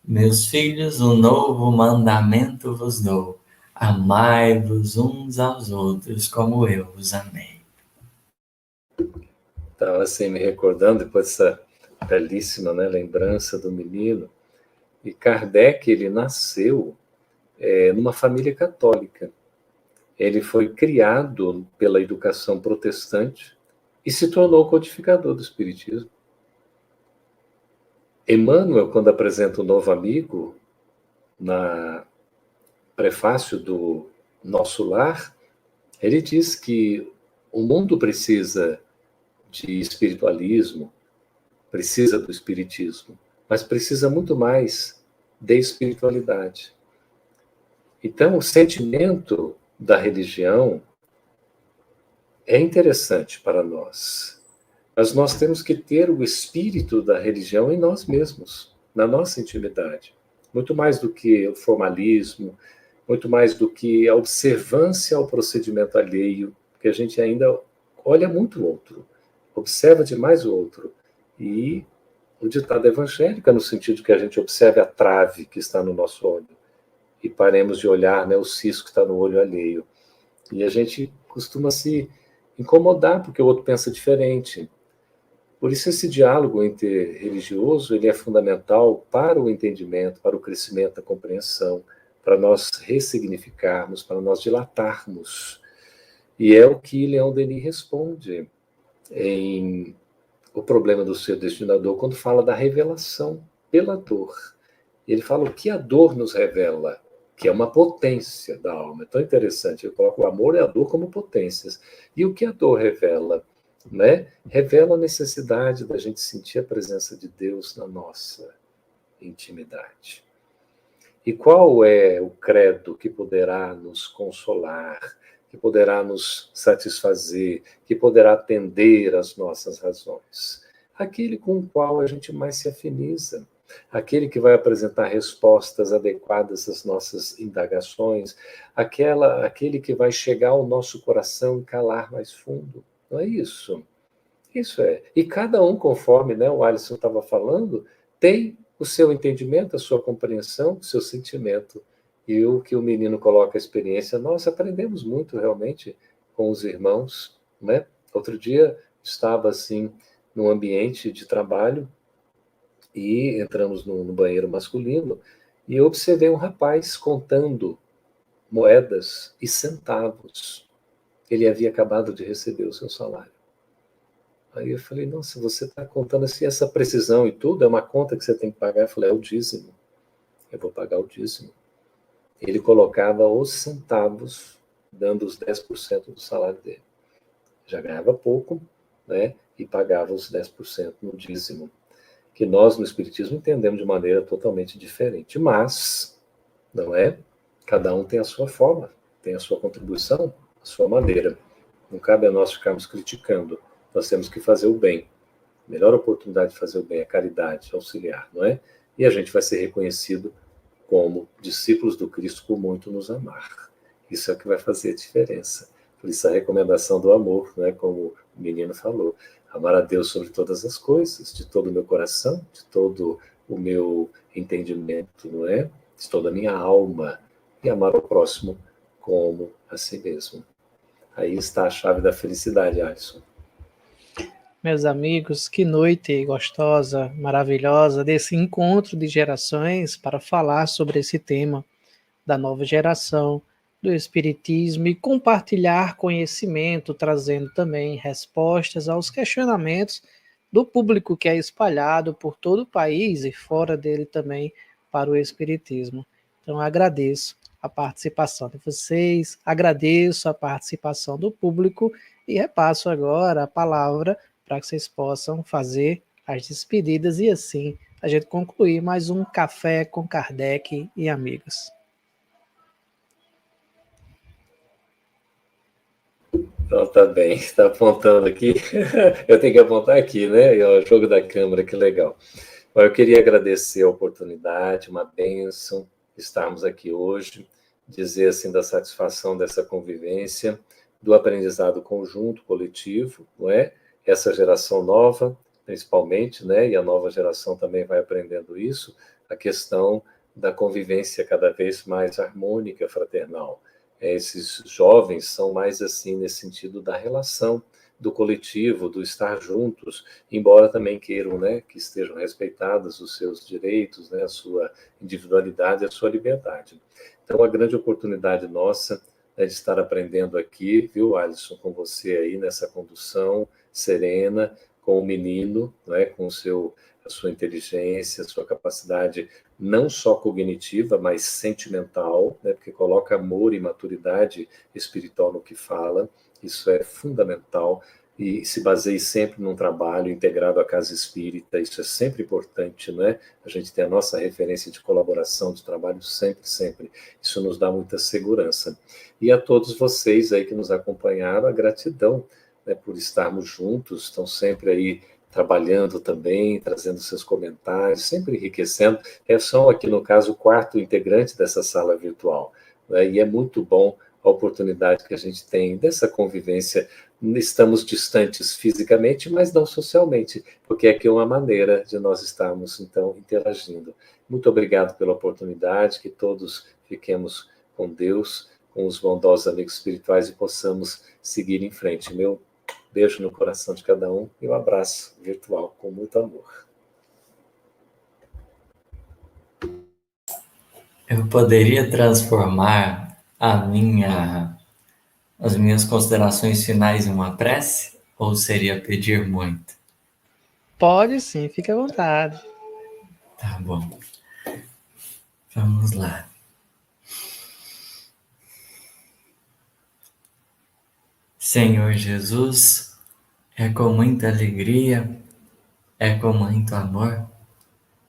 Meus filhos, um novo mandamento vos dou. Amai-vos uns aos outros como eu vos amei. Estava assim, me recordando depois dessa belíssima, né, lembrança do menino. E Kardec, ele nasceu numa família católica. Ele foi criado pela educação protestante e se tornou codificador do Espiritismo. Emmanuel, quando apresenta o Novo Amigo, na prefácio do Nosso Lar, ele diz que o mundo precisa de espiritualismo, precisa do espiritismo, mas precisa muito mais de espiritualidade. Então, o sentimento da religião é interessante para nós, mas nós temos que ter o espírito da religião em nós mesmos, na nossa intimidade. Muito mais do que o formalismo, muito mais do que a observância ao procedimento alheio, porque a gente ainda olha muito o outro, observa demais o outro. E o ditado evangélico é no sentido que a gente observe a trave que está no nosso olho e paremos de olhar, né, o cisco que está no olho alheio. E a gente costuma se incomodar porque o outro pensa diferente. Por isso esse diálogo interreligioso ele é fundamental para o entendimento, para o crescimento da compreensão, para nós ressignificarmos, para nós dilatarmos. E é o que Leon Denis responde em O Problema do Ser Destinador, quando fala da revelação pela dor. Ele fala o que a dor nos revela, que é uma potência da alma. É tão interessante, ele coloca o amor e a dor como potências. E o que a dor revela? Né? Revela a necessidade da gente sentir a presença de Deus na nossa intimidade. E qual é o credo que poderá nos consolar, que poderá nos satisfazer, que poderá atender às nossas razões? Aquele com o qual a gente mais se afiniza, aquele que vai apresentar respostas adequadas às nossas indagações, aquele que vai chegar ao nosso coração e calar mais fundo. Não é isso? Isso é. E cada um, conforme, né, o Alisson estava falando, tem o seu entendimento, a sua compreensão, o seu sentimento. E o que o menino coloca a experiência, nós aprendemos muito realmente com os irmãos, né? Outro dia estava assim num ambiente de trabalho e entramos no banheiro masculino e eu observei um rapaz contando moedas e centavos. Ele havia acabado de receber o seu salário. Aí eu falei, nossa, você está contando assim, essa precisão e tudo, é uma conta que você tem que pagar? Eu falei, é o dízimo. Eu vou pagar o dízimo. Ele colocava os centavos, dando os 10% do salário dele. Já ganhava pouco, né? E pagava os 10% no dízimo. Que nós, no Espiritismo, entendemos de maneira totalmente diferente. Mas, não é? Cada um tem a sua forma, tem a sua contribuição, a sua maneira. Não cabe a nós ficarmos criticando. Nós temos que fazer o bem. A melhor oportunidade de fazer o bem é a caridade, auxiliar, não é? E a gente vai ser reconhecido como discípulos do Cristo por muito nos amar. Isso é o que vai fazer a diferença. Por isso a recomendação do amor, né, como o menino falou. Amar a Deus sobre todas as coisas, de todo o meu coração, de todo o meu entendimento, não é? De toda a minha alma. E amar o próximo como a si mesmo. Aí está a chave da felicidade, Alisson. Meus amigos, que noite gostosa, maravilhosa desse encontro de gerações para falar sobre esse tema da nova geração, do Espiritismo e compartilhar conhecimento, trazendo também respostas aos questionamentos do público que é espalhado por todo o país e fora dele também para o Espiritismo. Então, agradeço a participação de vocês, agradeço a participação do público e repasso agora a palavra para que vocês possam fazer as despedidas e assim a gente concluir mais um Café com Kardec e Amigos. Então tá bem, está apontando aqui. Eu tenho que apontar aqui, né? O jogo da câmera, que legal. Eu queria agradecer a oportunidade, uma bênção estarmos aqui hoje, dizer assim da satisfação dessa convivência, do aprendizado conjunto, coletivo, não é? Essa geração nova, principalmente, né? E a nova geração também vai aprendendo isso, a questão da convivência cada vez mais harmônica, fraternal. Esses jovens são mais assim nesse sentido da relação, do coletivo, do estar juntos, embora também queiram, né, que estejam respeitados os seus direitos, né, a sua individualidade, a sua liberdade. Então, a grande oportunidade nossa é de estar aprendendo aqui, viu, Alisson, com você aí nessa condução serena, com o menino, né, com a sua inteligência, a sua capacidade não só cognitiva, mas sentimental, né, porque coloca amor e maturidade espiritual no que fala, isso é fundamental, e se baseie sempre num trabalho integrado à casa espírita, isso é sempre importante, né? A gente tem a nossa referência de colaboração, de trabalho sempre, isso nos dá muita segurança. E a todos vocês aí que nos acompanharam, a gratidão, né, por estarmos juntos, estão sempre aí trabalhando também, trazendo seus comentários, sempre enriquecendo. São aqui, no caso, o quarto integrante dessa sala virtual, né? E é muito bom a oportunidade que a gente tem dessa convivência. Estamos distantes fisicamente, mas não socialmente, porque aqui é uma maneira de nós estarmos, então, interagindo. Muito obrigado pela oportunidade, que todos fiquemos com Deus, com os bondosos amigos espirituais e possamos seguir em frente. Meu beijo no coração de cada um e um abraço virtual com muito amor. Eu poderia transformar as minhas considerações finais em uma prece? Ou seria pedir muito? Pode sim, fique à vontade. Tá bom. Vamos lá. Senhor Jesus, é com muita alegria, é com muito amor,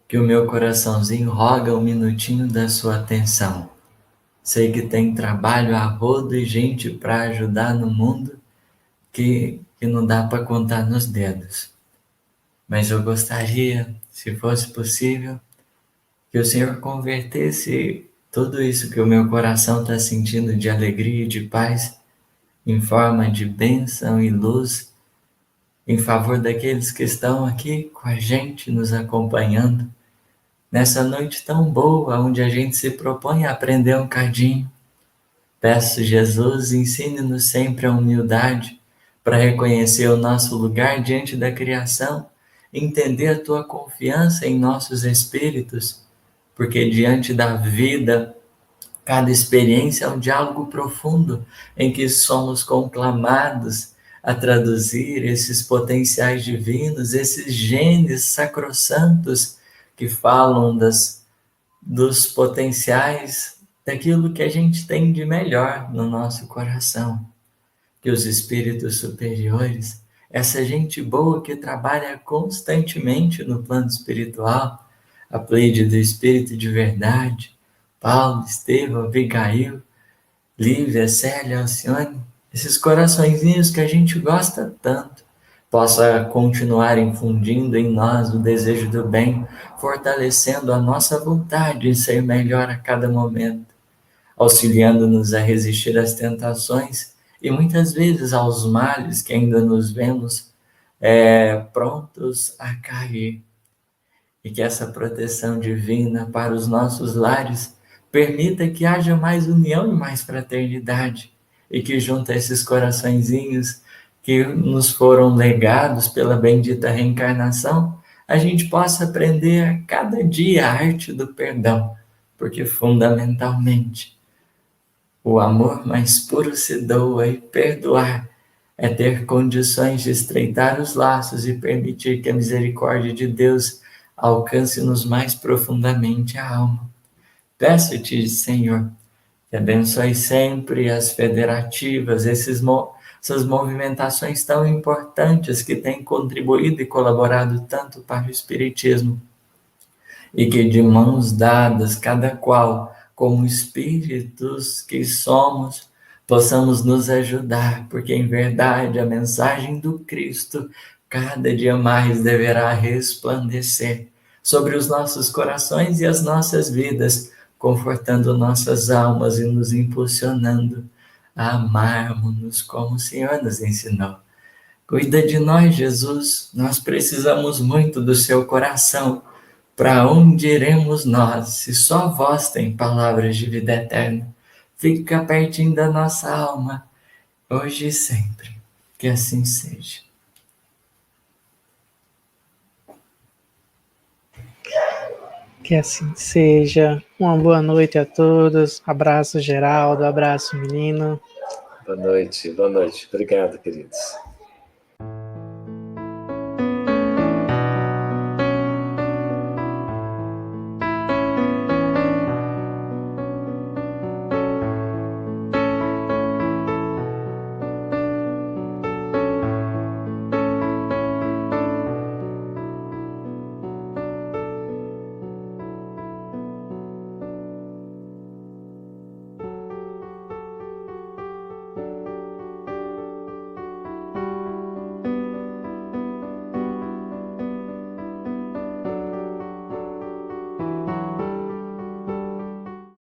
que o meu coraçãozinho roga um minutinho da sua atenção. Sei que tem trabalho a rodo e gente para ajudar no mundo que não dá para contar nos dedos. Mas eu gostaria, se fosse possível, que o Senhor convertesse tudo isso que o meu coração está sentindo de alegria e de paz em forma de bênção e luz em favor daqueles que estão aqui com a gente, nos acompanhando, nessa noite tão boa, onde a gente se propõe a aprender um cadinho. Peço, Jesus, ensine-nos sempre a humildade para reconhecer o nosso lugar diante da criação, entender a tua confiança em nossos espíritos, porque diante da vida, cada experiência é um diálogo profundo em que somos conclamados a traduzir esses potenciais divinos, esses genes sacrossantos que falam dos potenciais daquilo que a gente tem de melhor no nosso coração. Que os espíritos superiores, essa gente boa que trabalha constantemente no plano espiritual, a Pleiade do Espírito de Verdade, Paulo, Estevão, Abigail, Lívia, Célia, Alcione, esses coraçõezinhos que a gente gosta tanto, possa continuar infundindo em nós o desejo do bem, fortalecendo a nossa vontade de ser melhor a cada momento, auxiliando-nos a resistir às tentações e muitas vezes aos males que ainda nos vemos prontos a cair. E que essa proteção divina para os nossos lares permita que haja mais união e mais fraternidade, e que junto a esses coraçõezinhos que nos foram legados pela bendita reencarnação, a gente possa aprender a cada dia a arte do perdão, porque fundamentalmente o amor mais puro se doa e perdoar é ter condições de estreitar os laços e permitir que a misericórdia de Deus alcance-nos mais profundamente a alma. Peço-te, Senhor, que abençoe sempre as federativas, essas movimentações tão importantes que têm contribuído e colaborado tanto para o Espiritismo. E que de mãos dadas, cada qual, como espíritos que somos, possamos nos ajudar, porque em verdade a mensagem do Cristo cada dia mais deverá resplandecer sobre os nossos corações e as nossas vidas, confortando nossas almas e nos impulsionando a amarmos-nos como o Senhor nos ensinou. Cuida de nós, Jesus, nós precisamos muito do seu coração. Para onde iremos nós, se só vós tem palavras de vida eterna? Fica pertinho da nossa alma, hoje e sempre. Que assim seja. Que assim seja. Uma boa noite a todos. Abraço, Geraldo. Abraço, menino. Boa noite, boa noite. Obrigado, queridos.